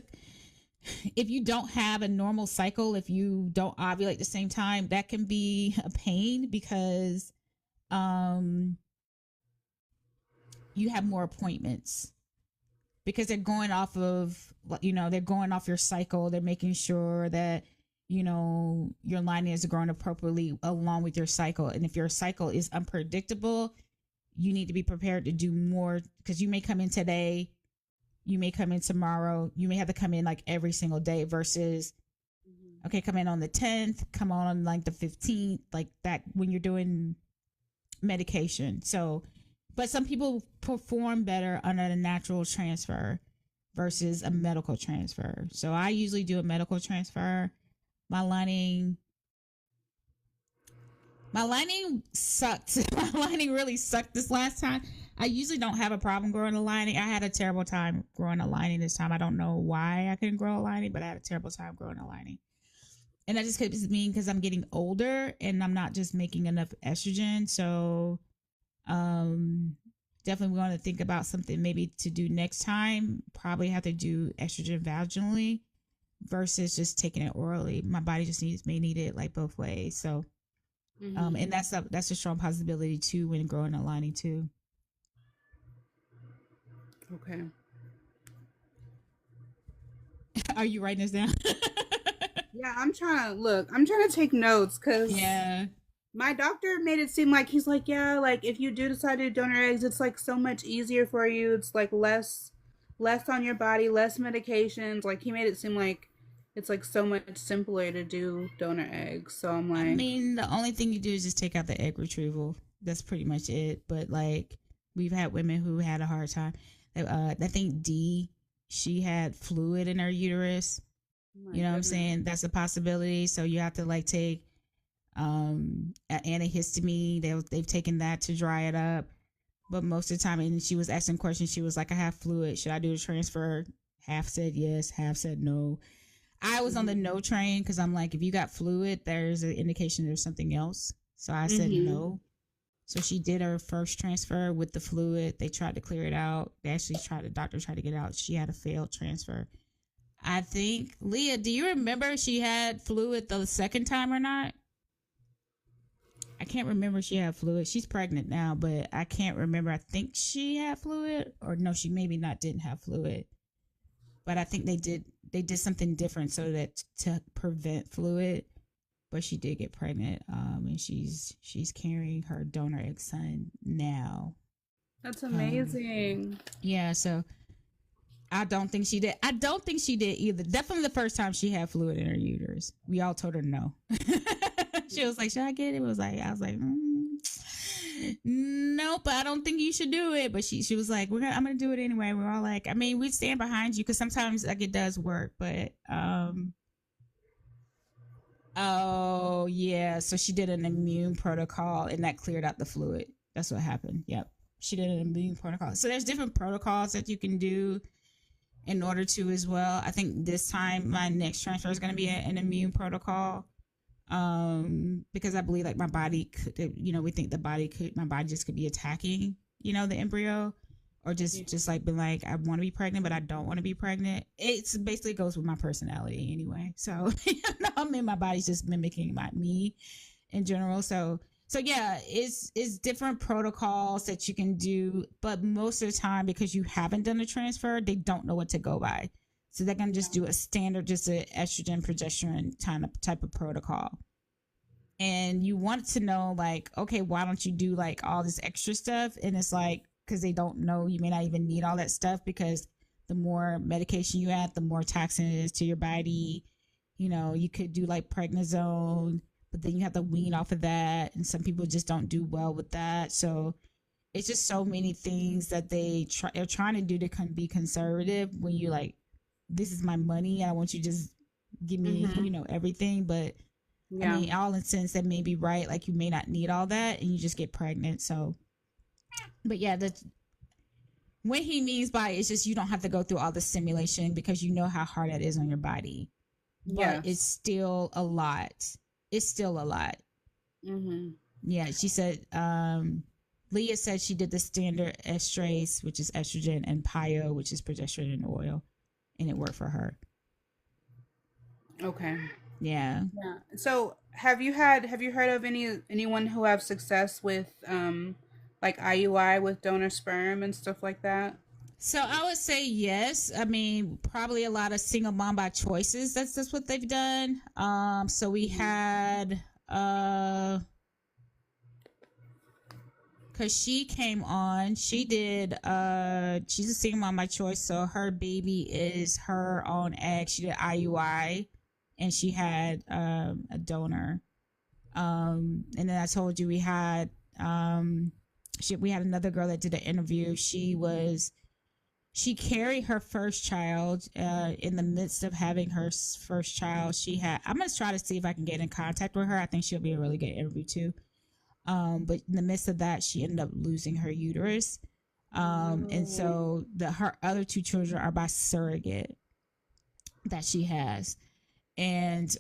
if you don't have a normal cycle, if you don't ovulate at the same time, that can be a pain because um you have more appointments, because they're going off of, they're going off your cycle. They're making sure that your lining is growing appropriately along with your cycle. And if your cycle is unpredictable, you need to be prepared to do more, because you may come in today, you may come in tomorrow, you may have to come in like every single day versus Okay, come in on the 10th, come on like the 15th, like that when you're doing medication. So, but some people perform better under the natural transfer versus a medical transfer. So I usually do a medical transfer. My lining my lining sucked. My lining really sucked this last time. I usually don't have a problem growing a lining. I had a terrible time growing a lining this time. I don't know why I couldn't grow a lining, but I had a terrible time growing a lining. And that just could mean because I'm getting older and I'm not just making enough estrogen. So um definitely want to think about something maybe to do next time. Probably have to do estrogen vaginally versus just taking it orally. My body just may need it like both ways. So and that's a strong possibility too when growing a lining too. Okay. Are you writing this down? Yeah, I'm trying to take notes because Yeah. my doctor made it seem like he's like, yeah, like if you do decide to do donor eggs, it's like so much easier for you. It's like less on your body, less medications. Like he made it seem like it's like so much simpler to do donor eggs. So I'm I like, mean, the only thing you do is just take out the egg retrieval. That's pretty much it. But like, we've had women who had a hard time. I think D, she had fluid in her uterus. oh my You know what I'm goodness. saying? That's a possibility. So you have to like take an antihistamine. They've taken that to dry it up. But most of the time, and she was asking questions. She was like, "I have fluid. Should I do the transfer?" Half said yes, half said no. I was on the Mhm. no train because I'm like, if you got fluid, there's an indication there's something else. So I said Mhm. no. So she did her first transfer with the fluid. They tried to clear it out. The doctor tried to get it out. She had a failed transfer. I think, Leah, do you remember she had fluid the second time or not? I can't remember if she had fluid. She's pregnant now, but I can't remember. I think she had fluid, or no, she maybe not didn't have fluid. But I think they did something different so that to prevent fluid. But she did get pregnant, and she's carrying her donor egg son now. That's Um, amazing. yeah, so I don't think she did. I don't think she did either. Definitely the first time she had fluid in her uterus. We all told her no. She was like, "Should I get it?" I was like, "Nope, I don't think you should do it." But she was like, I'm gonna do it anyway." We're all like, I mean, we stand behind you because sometimes like it does work, but oh yeah. So she did an immune protocol and that cleared out the fluid. That's what happened. Yep. She did an immune protocol. So there's different protocols that you can do in order to as well. I think this time my next transfer is going to be an immune protocol. Because I believe like my body could, we think my body just could be attacking, the embryo, or Yeah. just like being like, I want to be pregnant, but I don't want to be pregnant. It's basically goes with my personality anyway. So I mean, my body's just mimicking me in general. So yeah, it's different protocols that you can do, but most of the time because you haven't done a transfer, they don't know what to go by. So they're gonna just do a standard, just a estrogen progesterone type of protocol. And you want to know like, okay, why don't you do like all this extra stuff? And it's like because they don't know you may not even need all that stuff because the more medication you add, the more toxin it is to your body. You could do like prednisone, but then you have to wean off of that, and some people just don't do well with that. So it's just so many things that are trying to do to be conservative when you like, this is my money. I want you to just give me, Mhm. everything. But I Yeah. mean, all in sense that may be right. Like you may not need all that and you just get pregnant. So, but yeah, that's what he means by it's just you don't have to go through all the simulation because you know how hard that is on your body. But it's Yes. still a lot. It's still a lot. Mhm. Yeah, she said, Leah said she did the standard estrase, which is estrogen, and pio, which is progesterone and oil, and it worked for her. Okay. Yeah. Yeah. So, have you heard of anyone who have success with like IUI with donor sperm and stuff like that? So I would say yes. I mean, probably a lot of single mom by choices. That's what they've done. So we Mhm. had cause she came on. She did she's a single mom by choice, so her baby is her own egg. She did IUI. and she had a donor. And then I told you we had another girl that did an interview. She carried her first child in the midst of having her first child. I'm gonna try to see if I can get in contact with her. I think she'll be a really good interview too. But in the midst of that, she ended up losing her uterus. And so her other two children are by surrogate that she has. And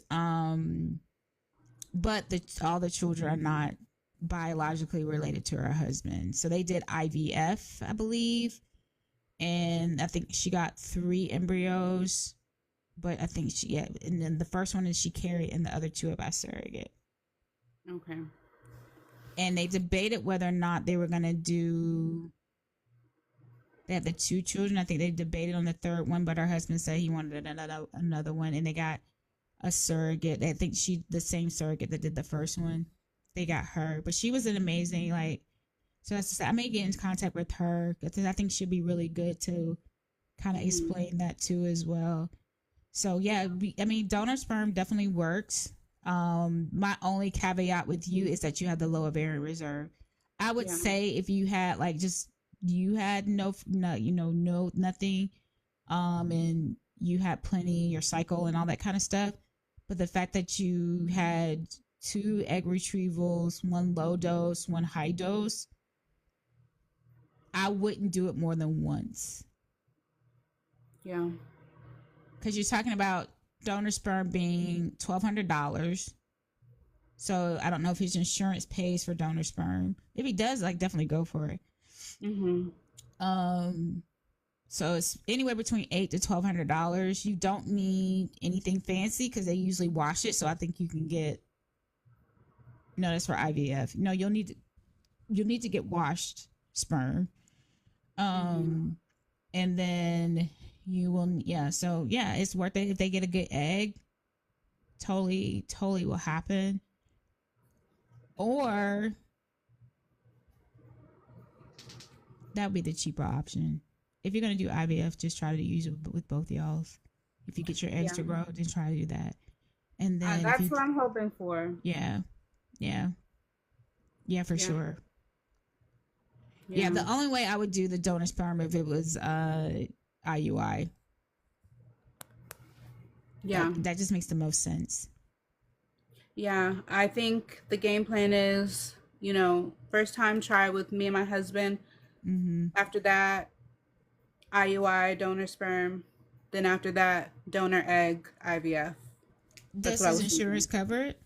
but all the children are not biologically related to her husband. So they did IVF, I believe. And I think she got 3 embryos. But I think and then the first one is she carried, and the other 2 are by surrogate. Okay. And they debated whether or not they were going to do. They had the 2 children. I think they debated on the third one, but her husband said he wanted another one, and they got a surrogate. I think the same surrogate that did the first one. They got her, but she was an amazing, like. So that's just, I may get in contact with her because I think she'll be really good to kind of explain that too as well. So yeah, I mean, donor sperm definitely works. My only caveat with you is that you have the low ovarian reserve. I would say if you had you had nothing, and you had plenty your cycle and all that kind of stuff, but the fact that you had 2 egg retrievals, 1 low dose, 1 high dose, I wouldn't do it more than once. Yeah. Because you're talking about donor sperm being $1,200. So I don't know if his insurance pays for donor sperm. If he does, definitely go for it. So it's anywhere between $800 to $1,200. You don't need anything fancy because they usually wash it. So I think you can get. No, that's for IVF. No, you'll need to get washed sperm. And then you will, so it's worth it if they get a good egg. Totally will happen. Or that would be the cheaper option. If you're going to do IVF, just try to use it with both y'all's. If you get your eggs to grow, then try to do that. And then that's what I'm hoping for. Yeah, for sure. Yeah, the only way I would do the donor sperm if it was IUI. Yeah. That just makes the most sense. Yeah, I think the game plan is, first time try with me and my husband. After that, IUI, donor sperm. Then after that, donor egg, IVF. Does his insurance cover it?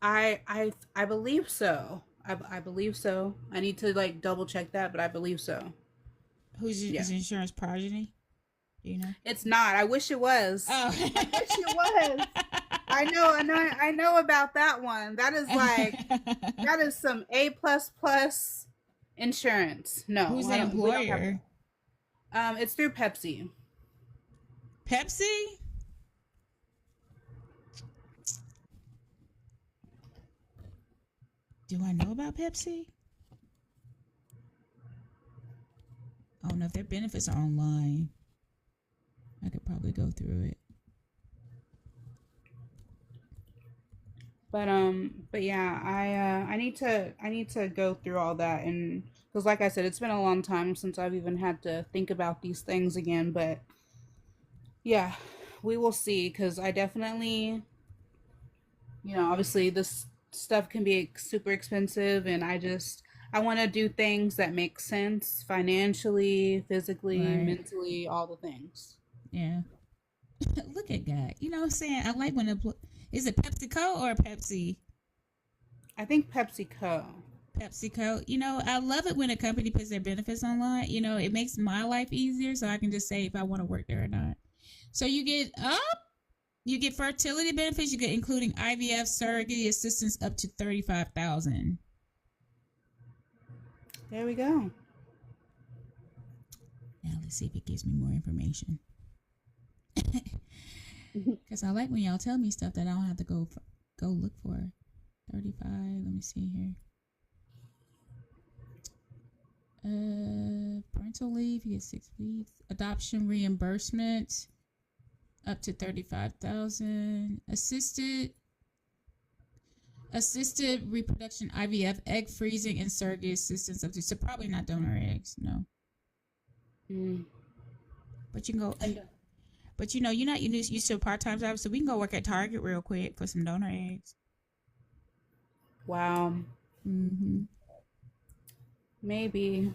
I believe so. I believe so. I need to double check that, but I believe so. Who's his insurance progeny? Do you know? It's not. I wish it was. Oh, I wish it was. I know, and I know about that one. That is that is some A++ insurance. No. Who's the employer? It's through Pepsi. Pepsi? Do I know about Pepsi? Oh no, if their benefits are online, I could probably go through it. But yeah, I need to go through all that, and because like I said, it's been a long time since I've even had to think about these things again. But yeah, we will see, because I definitely, obviously this stuff can be super expensive, and I want to do things that make sense financially, physically, mentally, all the things. Yeah. Look at God. You know what I'm saying? I like when is it PepsiCo or Pepsi? I think PepsiCo. PepsiCo. I love it when a company puts their benefits online. It makes my life easier, so I can just say if I want to work there or not. So you get fertility benefits. You get including IVF, surrogate assistance up to $35,000. There we go. Now let's see if it gives me more information. Because I like when y'all tell me stuff that I don't have to go look for. 35. Let me see here. Parental leave, you get 6 weeks. Adoption reimbursement. up to 35,000. Assisted reproduction, IVF, egg freezing, and surrogate assistance up to. So probably not donor eggs, no. Mm. But you can go. But you know, you're not used to a part-time job, so we can go work at Target real quick for some donor eggs. Wow. Mm-hmm. Maybe.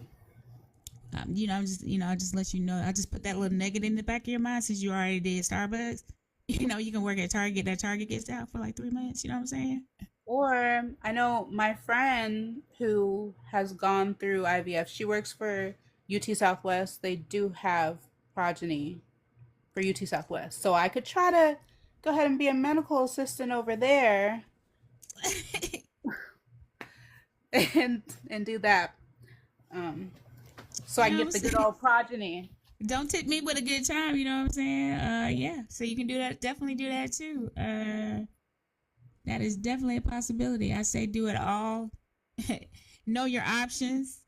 I just let you know. I just put that little nugget in the back of your mind since you already did Starbucks. You know, you can work at Target. That Target gets out for like 3 months. You know what I'm saying? Or I know my friend who has gone through IVF. She works for UT Southwest. They do have progeny for UT Southwest. So I could try to go ahead and be a medical assistant over there and do that. So I You can know get what the I'm good saying? old progeny. Don't tip me with a good time. You know what I'm saying? Yeah. So you can do that. Definitely do that too. That is definitely a possibility. I say do it all. Know your options.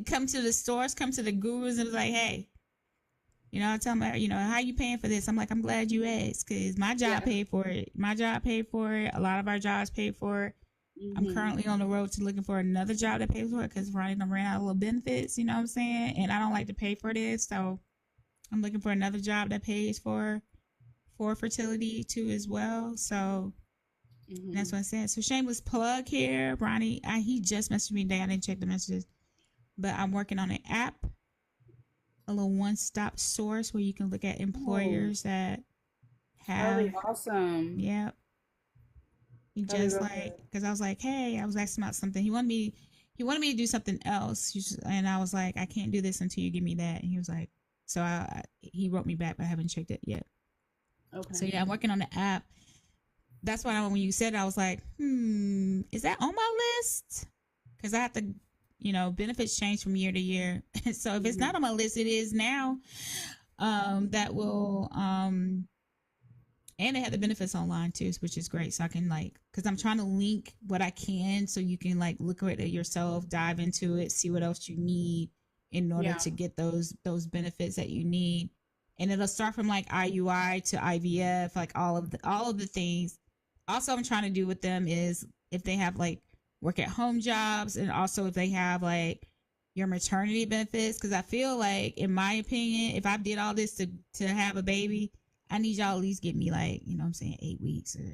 Come to the stores. Come to the gurus and be like, hey, I tell them, how you paying for this? I'm like, I'm glad you asked because my job Yeah. paid for it. My job paid for it. A lot of our jobs paid for it. I'm Mm-hmm. currently on the road to looking for another job that pays for it because Ronnie done ran out of little benefits. You know what I'm saying? And I don't like to pay for this, so I'm looking for another job that pays for fertility too as well. So that's Mm-hmm. what I said. So shameless plug here, Ronnie. He just messaged me today. I didn't check the messages, but I'm working on an app, a little one-stop source where you can look at Oh, employers that that'll be have, awesome. yeah. He That'll be just real like, good. because I was like, hey, I was asking about something. He wanted me to do something else, and I was like, I can't do this until you give me that. And he was like, so he wrote me back, but I haven't checked it yet. So Okay. yeah, I'm working on the app. That's why when you said it, I was like, is that on my list? Because I have to, benefits change from year to year. So if it's Mm-hmm. not on my list, it is now. That will and they have the benefits online too, which is great. So I can because I'm trying to link what I can, so you can look at it yourself, dive into it, see what else you need in order Yeah. to get those benefits that you need. And it'll start from IUI to IVF, all of the things. Also, I'm trying to do with them is if they have work at home jobs, and also if they have your maternity benefits, because I feel like, in my opinion, if I did all this to have a baby, I need y'all at least get me what I'm saying, 8 weeks or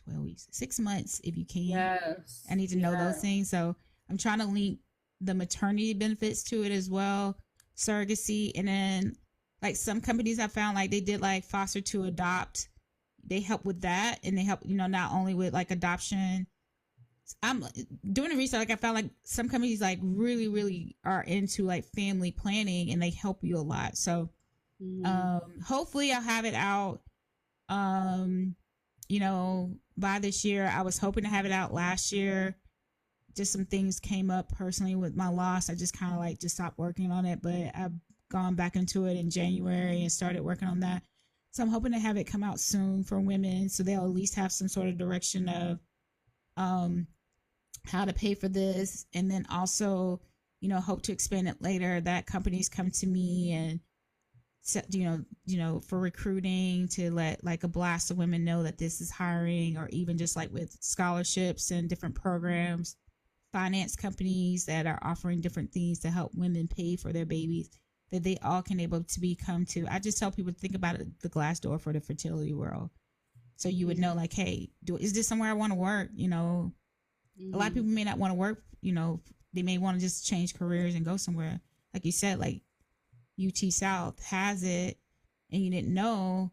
12 weeks, 6 months if you can. I Yes. need to know those Yeah. things. So I'm trying to link the maternity benefits to it as well, surrogacy, and then some companies I found they did foster to adopt. They help with that, and they help not only with adoption. I'm doing the research. I found some companies really really are into family planning, and they help you a lot. So Mm-hmm. hopefully I'll have it out um by this year. I was hoping to have it out last year. Just some things came up personally with my loss. I just kind of just stopped working on it, but I've gone back into it in January and started working on that. So I'm hoping to have it come out soon for women, so they'll at least have some sort of direction of um how to pay for this, and then also hope to expand it later, that companies come to me and for recruiting, to let a blast of women know that this is hiring, or even just with scholarships and different programs, finance companies that are offering different things to help women pay for their babies, that they all can able to become to. I just tell people to think about it, the glass door for the fertility world. So you would know hey, is this somewhere I want to work? A lot of Mm-hmm. people may not want to work, they may want to just change careers and go somewhere. Like you said, UT South has it and you didn't know,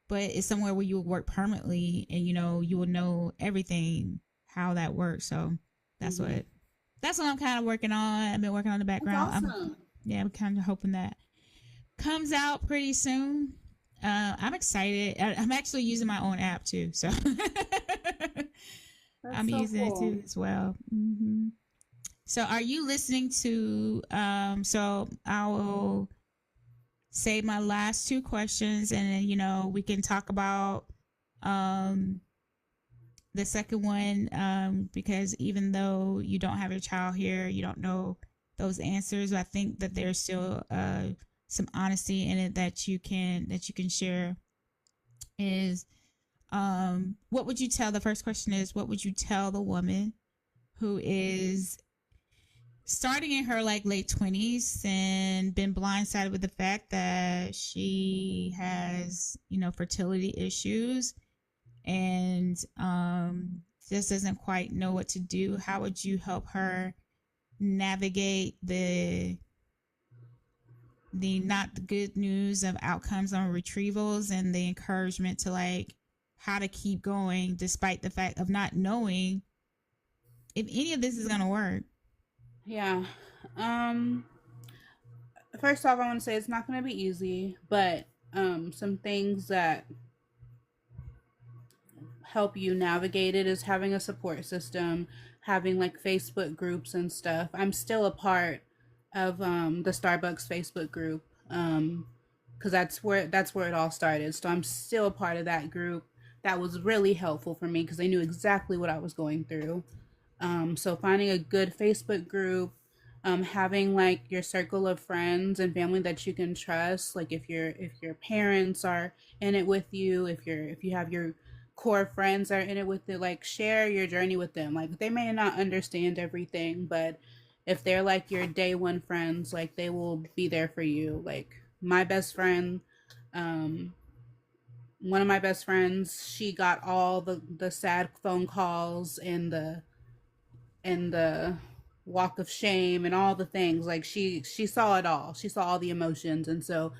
but it's somewhere where you would work permanently, and you will know everything, how that works. So that's Mm-hmm. what that's what I'm kind of working on. I've been working on the That's background. awesome. I'm kind of hoping that comes out pretty soon. I'm excited. I'm actually using my own app too, so That's I'm so using it cool. too as well. So are you listening to so I will say my last two questions, and then we can talk about um the second one, because even though you don't have your child here, you don't know those answers. I think that there's still some honesty in it that you can share is what would you tell, the first question is, what would you tell the woman who is starting in her like late 20s and been blindsided with the fact that she has, fertility issues and just doesn't quite know what to do? How would you help her navigate the not the good news of outcomes on retrievals and the encouragement to like how to keep going despite the fact of not knowing if any of this is going to work? Yeah. Um, First off, I want to say it's not going to be easy, but some things that help you navigate it is having a support system, having like Facebook groups and stuff. I'm still a part of the Starbucks Facebook group because that's where it all started. So I'm still a part of that group. That was really helpful for me because they knew exactly what I was going through. So finding a good Facebook group, having like your circle of friends and family that you can trust, like if your parents are in it with you, if you have your core friends that are in it with you, like share your journey with them. Like they may not understand everything, but if they're like your day one friends, like they will be there for you. Like my best friend, um, one of my best friends, she got all the sad phone calls and the walk of shame and all the things. Like she saw it all, she saw all the emotions, and so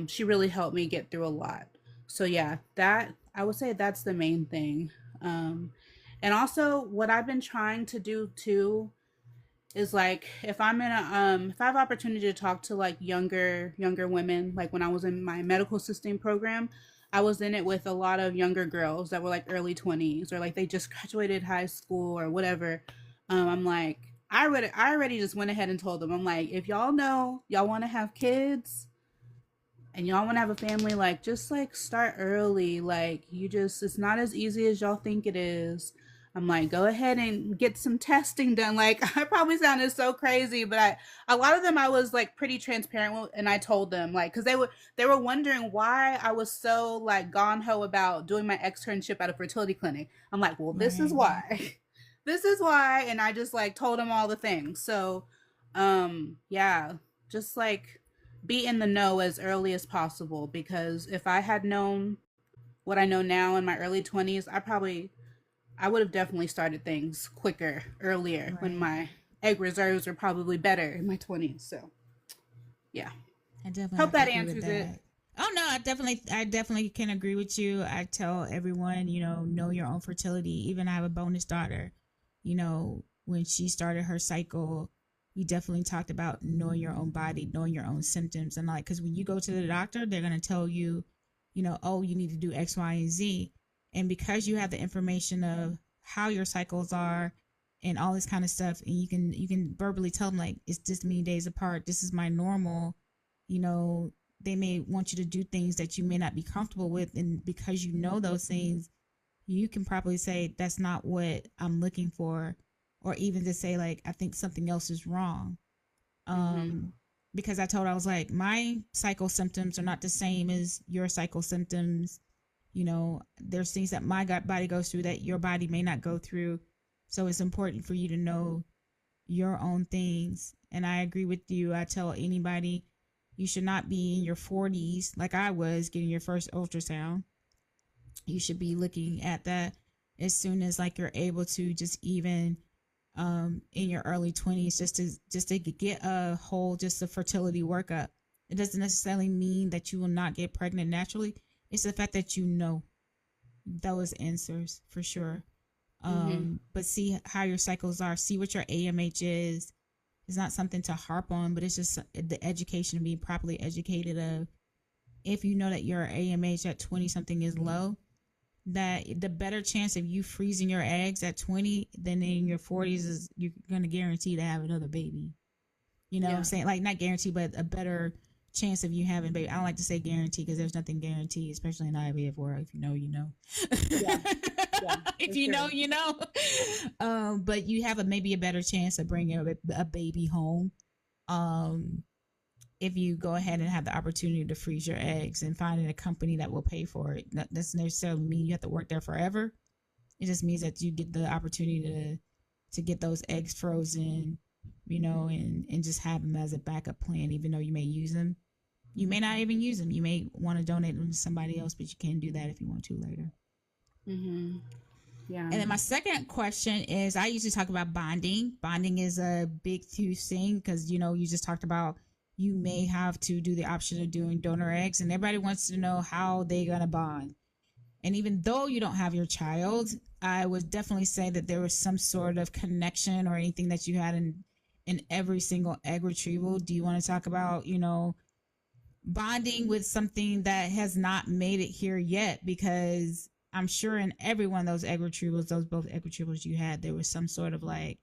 she really helped me get through a lot. So yeah, that I would say that's the main thing. And also what I've been trying to do too is like if I have opportunity to talk to like younger women, like when I was in my medical assisting program, I was in it with a lot of younger girls that were like early 20s or like they just graduated high school or whatever. I'm like I already just went ahead and told them, I'm like, if y'all know y'all want to have kids and y'all want to have a family, like just like start early. Like you just, it's not as easy as y'all think it is. I'm like, go ahead and get some testing done. Like I probably sounded so crazy, but a lot of them I was like pretty transparent with, and I told them like because they were wondering why I was so like gon ho about doing my externship at a fertility clinic. I'm like, well, this is Right. why. This is why, and I just like told them all the things. So, yeah, just like be in the know as early as possible, because if I had known what I know now in my early 20s, I would have definitely started things quicker, earlier, when Right. my egg reserves are probably better in my 20s. So, yeah. I definitely Hope have to that agree with answers it. that. Oh no, I definitely can agree with you. I tell everyone, know your own fertility. Even I have a bonus daughter. When she started her cycle, we definitely talked about knowing your own body, knowing your own symptoms, and like, because when you go to the doctor, they're gonna tell you, oh, you need to do X, Y, and Z, and because you have the information of how your cycles are and all this kind of stuff, and you can verbally tell them like it's this many days apart. This is my normal. you know they may want you to do things that you may not be comfortable with, and because you know those things, you can probably say that's not what I'm looking for, or even to say like I think something else is wrong. Mm-hmm. um because I told her, I was like, my cycle symptoms are not the same as your cycle symptoms. There's things that my gut body goes through that your body may not go through, so it's important for you to know your own things. And I agree with you. I tell anybody, you should not be in your 40s like I was getting your first ultrasound. You should be looking at that as soon as like you're able to, just even in your early 20s, just to get a whole, just a fertility workup. It doesn't necessarily mean that you will not get pregnant naturally. It's the fact that those answers for sure. Mm-hmm. But see how your cycles are, see what your AMH is. It's not something to harp on, but it's just the education of being properly educated of, if you know that your AMH at 20 something is low, that the better chance of you freezing your eggs at 20 than in your 40s is you're going to guarantee to have another baby. You know what I'm Yeah. saying? Like, not guarantee, but a better chance of you having baby. I don't like to say guarantee because there's nothing guaranteed, especially in IVF world. If you know, you know. Yeah. Yeah. If For you know, sure. you know. But you have maybe a better chance of bringing a baby home. Um, if you go ahead and have the opportunity to freeze your eggs and finding a company that will pay for it. That doesn't necessarily mean you have to work there forever. It just means that you get the opportunity to get those eggs frozen, and just have them as a backup plan, even though you may use them. You may not even use them. You may want to donate them to somebody else, but you can do that if you want to later. Mm-hmm. Yeah. And then my second question is, I usually talk about bonding. Bonding is a big, huge thing because, you just talked about you may have to do the option of doing donor eggs, and everybody wants to know how they're going to bond. And even though you don't have your child, I would definitely say that there was some sort of connection or anything that you had in every single egg retrieval. Do you want to talk about, bonding with something that has not made it here yet? Because I'm sure in every one of those egg retrievals, both egg retrievals you had, there was some sort of like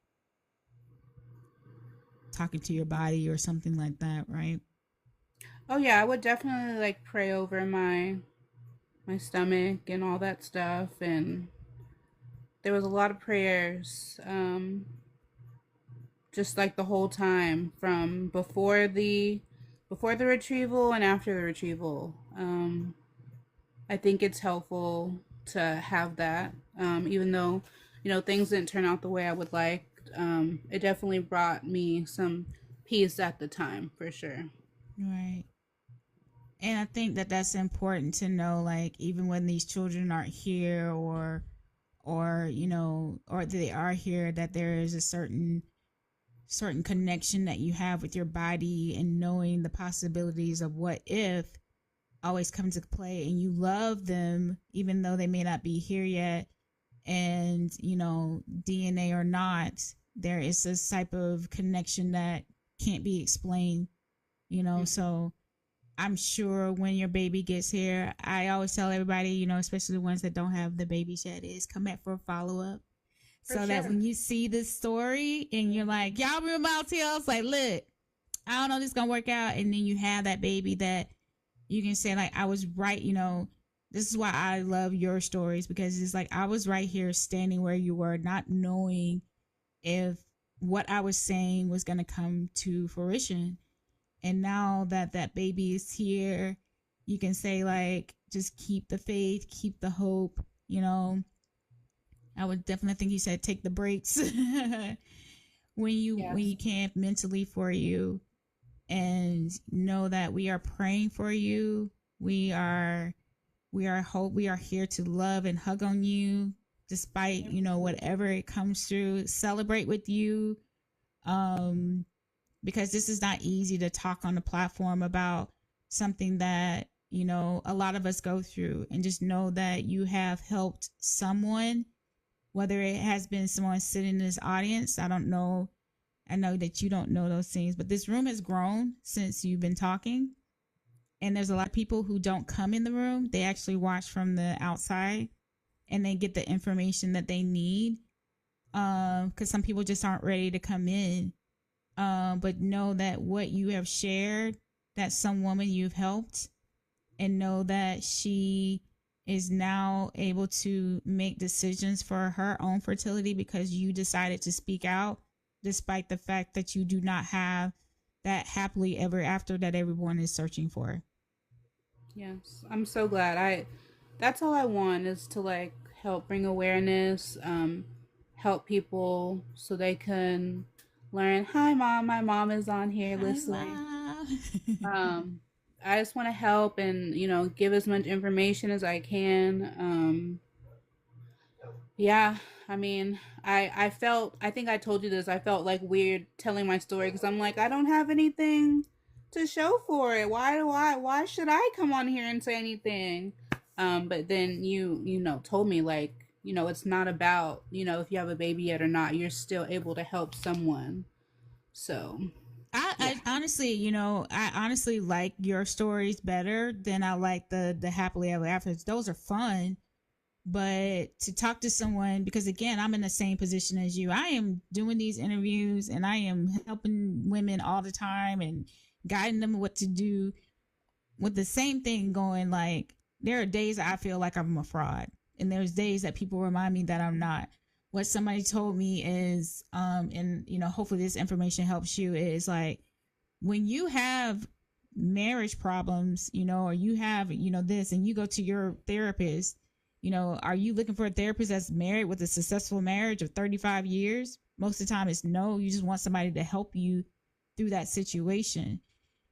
talking to your body or something like that, right? Oh yeah, I would definitely like pray over my stomach and all that stuff, and there was a lot of prayers, just like the whole time from before the retrieval and after the retrieval. I think it's helpful to have that, even though things didn't turn out the way I would like. It definitely brought me some peace at the time, for sure. Right. And I think that that's important to know, like, even when these children aren't here, or they are here, that there is a certain connection that you have with your body, and knowing the possibilities of what if always comes into play, and you love them even though they may not be here yet. And DNA or not, there is this type of connection that can't be explained. So I'm sure when your baby gets here, I always tell everybody, especially the ones that don't have the babies yet, is come back for a follow-up. So that when you see this story and you're like, y'all remember about Tales? Like, look, I don't know if this is going to work out. And then you have that baby that you can say, like, I was right. This is why I love your stories, because it's like, I was right here standing where you were, not knowing if what I was saying was going to come to fruition. And now that that baby is here, you can say, like, just keep the faith, keep the hope. I would definitely think you said take the breaks when you can't mentally for you, and know that we are praying for you. We are here to love and hug on you despite whatever it comes through. Celebrate with you, because this is not easy to talk on the platform about something that a lot of us go through, and just know that you have helped someone, whether it has been someone sitting in this audience. I don't know. I know that you don't know those things, but this room has grown since you've been talking. And there's a lot of people who don't come in the room. They actually watch from the outside, and they get the information that they need. Because some people just aren't ready to come in. But know that what you have shared, that some woman you've helped, and know that she is now able to make decisions for her own fertility because you decided to speak out, despite the fact that you do not have that happily ever after that everyone is searching for. Yes, I'm so glad. That's all I want, is to like help bring awareness, help people so they can learn. Hi, mom. My mom is on here listening. I just want to help and give as much information as I can. Yeah, I mean, I think I told you this. I felt like weird telling my story because I'm like, I don't have anything to show for it. Why should I come on here and say anything? But then you told me, like, it's not about if you have a baby yet or not. You're still able to help someone. So I honestly, I honestly like your stories better than I like the happily ever after. Those are fun, but to talk to someone, because again, I'm in the same position as you. I am doing these interviews and I am helping women all the time and guiding them what to do, with the same thing going. Like, there are days I feel like I'm a fraud, and there's days that people remind me that I'm not. What somebody told me is, and hopefully this information helps you, is like, when you have marriage problems, you know, or you have, you know, this, and you go to your therapist, you know, are you looking for a therapist that's married with a successful marriage of 35 years? Most of the time it's no. You just want somebody to help you through that situation.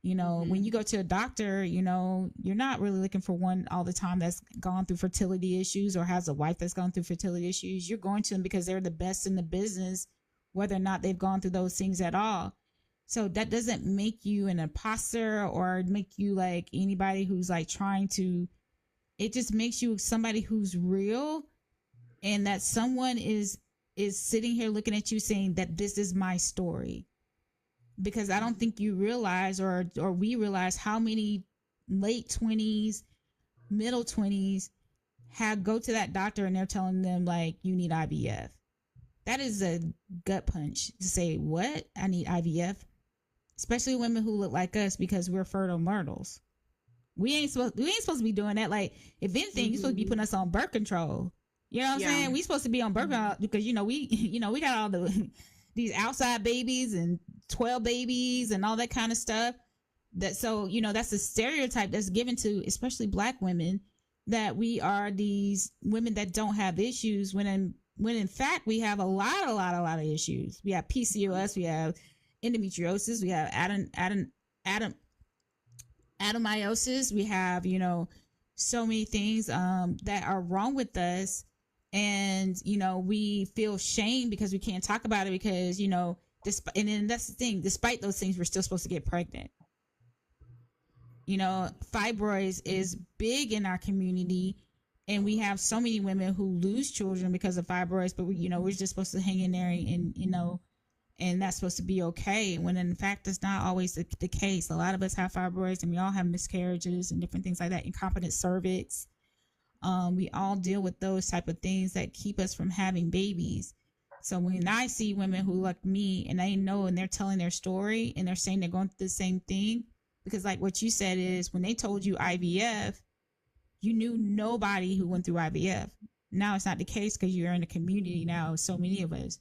You know, when you go to a doctor, you know, you're not really looking for one all the time that's gone through fertility issues or has a wife that's gone through fertility issues. You're going to them because they're the best in the business, whether or not they've gone through those things at all. So that doesn't make you an imposter or make you like anybody who's like trying to, it just makes you somebody who's real, and that someone is sitting here looking at you saying that this is my story. Because I don't think you realize or we realize how many late 20s, middle 20s have go to that doctor and they're telling them like you need IVF. That is a gut punch to say, what? I need IVF. Especially women who look like us because we're fertile myrtles. We ain't supposed to be doing that. Like, if anything, you're supposed to be putting us on birth control. You know what I'm saying? We supposed to be on birth control because we got all the these outside babies and 12 babies and all that kind of stuff. That so that's a stereotype that's given to especially Black women, that we are these women that don't have issues when in fact we have a lot of issues. We have PCOS, we have endometriosis, we have adenomyosis, we have so many things that are wrong with us, and we feel shame because we can't talk about it because and then that's the thing, despite those things we're still supposed to get pregnant. Fibroids is big in our community, and we have so many women who lose children because of fibroids, but we're just supposed to hang in there and that's supposed to be okay, when in fact that's not always the case. A lot of us have fibroids, and we all have miscarriages and different things like that, incompetent cervix. We all deal with those type of things that keep us from having babies. So when I see women who like me and they know and they're telling their story and they're saying they're going through the same thing, because like what you said is when they told you IVF, you knew nobody who went through IVF. Now it's not the case because you're in the community now, so many of us.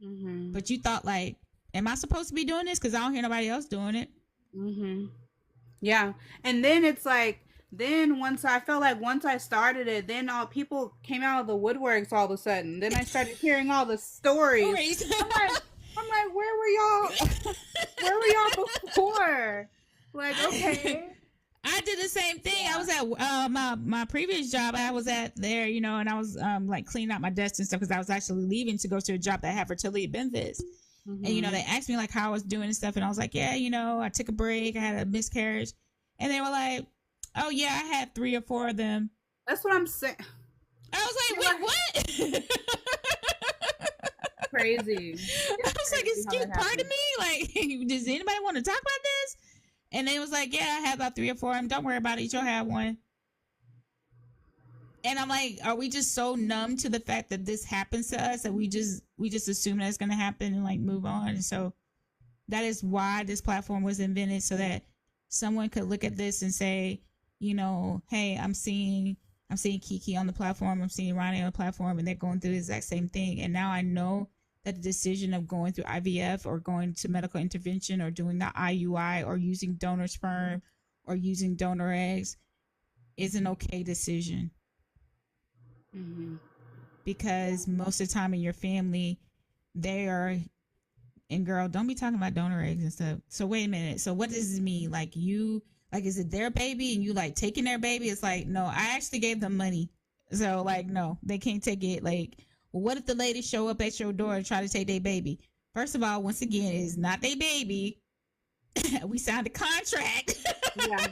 Mm-hmm. But you thought like, am I supposed to be doing this? Because I don't hear nobody else doing it. Mm-hmm. Yeah. And then it's like, once I started it, then all people came out of the woodworks all of a sudden. Then I started hearing all the stories. I'm like, where were y'all? Where were y'all before? Like, okay. I did the same thing. Yeah. I was at my previous job. I was at there, and I was like cleaning out my desk and stuff because I was actually leaving to go to a job that had fertility benefits. Mm-hmm. And they asked me like how I was doing and stuff, and I was like, yeah, I took a break. I had a miscarriage, and they were like, oh yeah, I had 3 or 4 of them. That's what I'm saying. I was like, wait, what? Crazy. I was like, excuse, pardon me? Like, does anybody want to talk about this? And they was like, yeah, I had about 3 or 4 of them. Don't worry about it. You'll have one. And I'm like, are we just so numb to the fact that this happens to us that we just assume that it's going to happen and like move on? And so that is why this platform was invented, so that someone could look at this and say, hey, I'm seeing Keke on the platform. I'm seeing Ronnie on the platform, and they're going through the exact same thing. And now I know that the decision of going through IVF or going to medical intervention or doing the IUI or using donor sperm or using donor eggs is an okay decision. Mm-hmm. Because most of the time in your family, they are, and girl, don't be talking about donor eggs and stuff. So wait a minute. So what does this mean? Like is it their baby and you like taking their baby? It's like, no, I actually gave them money. So like, no, they can't take it. Like, well, what if the ladies show up at your door and try to take their baby? First of all, once again, it's not their baby. We signed a contract. Yeah.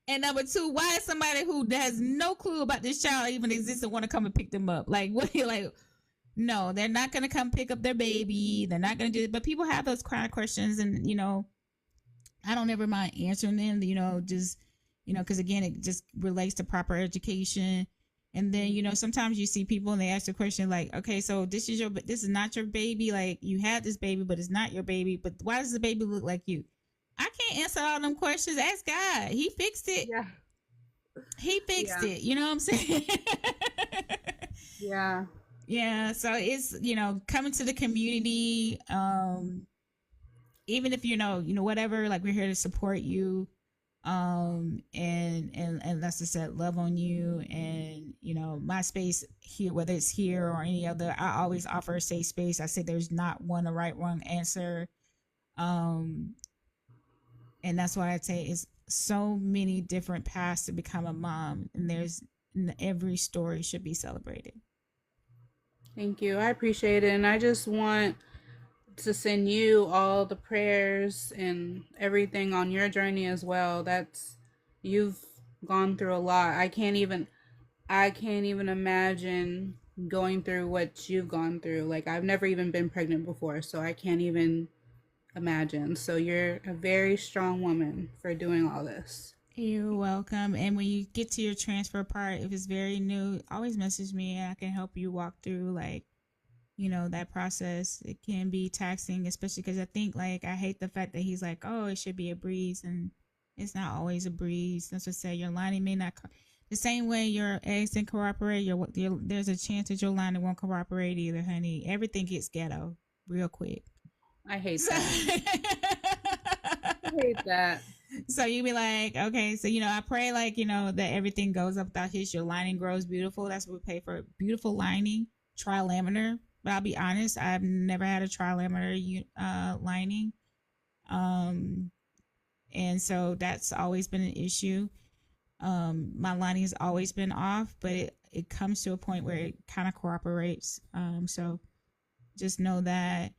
And number 2, why is somebody who has no clue about this child even exists and want to come and pick them up? Like, what? Like, no, they're not going to come pick up their baby. They're not going to do it. But people have those kind of questions, and I don't ever mind answering them. Just because again, it just relates to proper education. And then, sometimes you see people and they ask the question like, okay, so this is not your baby. Like, you had this baby, but it's not your baby. But why does the baby look like you? I can't answer all them questions. Ask God. He fixed it. Yeah. He fixed it. You know what I'm saying? Yeah. Yeah. So it's, coming to the community. even if whatever, like we're here to support you, and that's just said love on you, and my space here, whether it's here or any other, I always offer a safe space. I say there's not one right wrong answer, um and that's why I say it's so many different paths to become a mom, and every story should be celebrated. Thank you. I appreciate it. And I just want to send you all the prayers and everything on your journey as well. You've gone through a lot. I can't even imagine going through what you've gone through. Like, I've never even been pregnant before, so I can't even imagine. So you're a very strong woman for doing all this. You're welcome. And when you get to your transfer part, if it's very new, always message me and I can help you walk through, like, that process. It can be taxing, especially because I think, like, I hate the fact that he's like, oh, it should be a breeze, and it's not always a breeze. That's what I say. Your lining may not the same way your eggs didn't cooperate. There's a chance that your lining won't cooperate either, honey. Everything gets ghetto real quick. I hate that. I hate that. So you be like, okay, so I pray, like, that everything goes up without hitch. Your lining grows beautiful. That's what we pay for. Beautiful lining, trilaminar. But I'll be honest, I've never had a trilaminar lining, and so that's always been an issue. My lining has always been off, but it comes to a point where it kind of cooperates. So just know that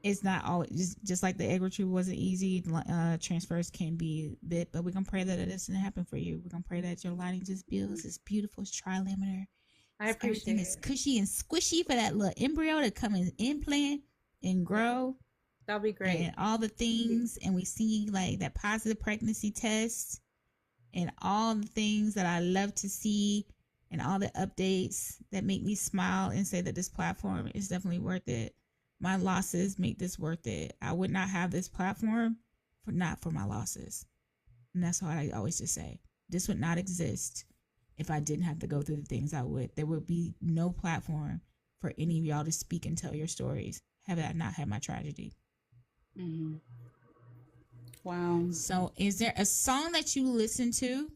it's not always just like the egg retrieval wasn't easy. Transfers can be a bit, but we're gonna pray that it doesn't happen for you. We're gonna pray that your lining just builds. It's beautiful. It's trilaminar. I appreciate everything is cushy and squishy for that little embryo to come and implant and grow. That'll be great. And all the things, and we see like that positive pregnancy test and all the things that I love to see, and all the updates that make me smile and say that this platform is definitely worth it. My losses make this worth it. I would not have this platform not for my losses. And that's what I always just say. This would not exist if I didn't have to go through the things I would. There would be no platform for any of y'all to speak and tell your stories had I not had my tragedy. Mm-hmm. Wow. So is there a song that you listen to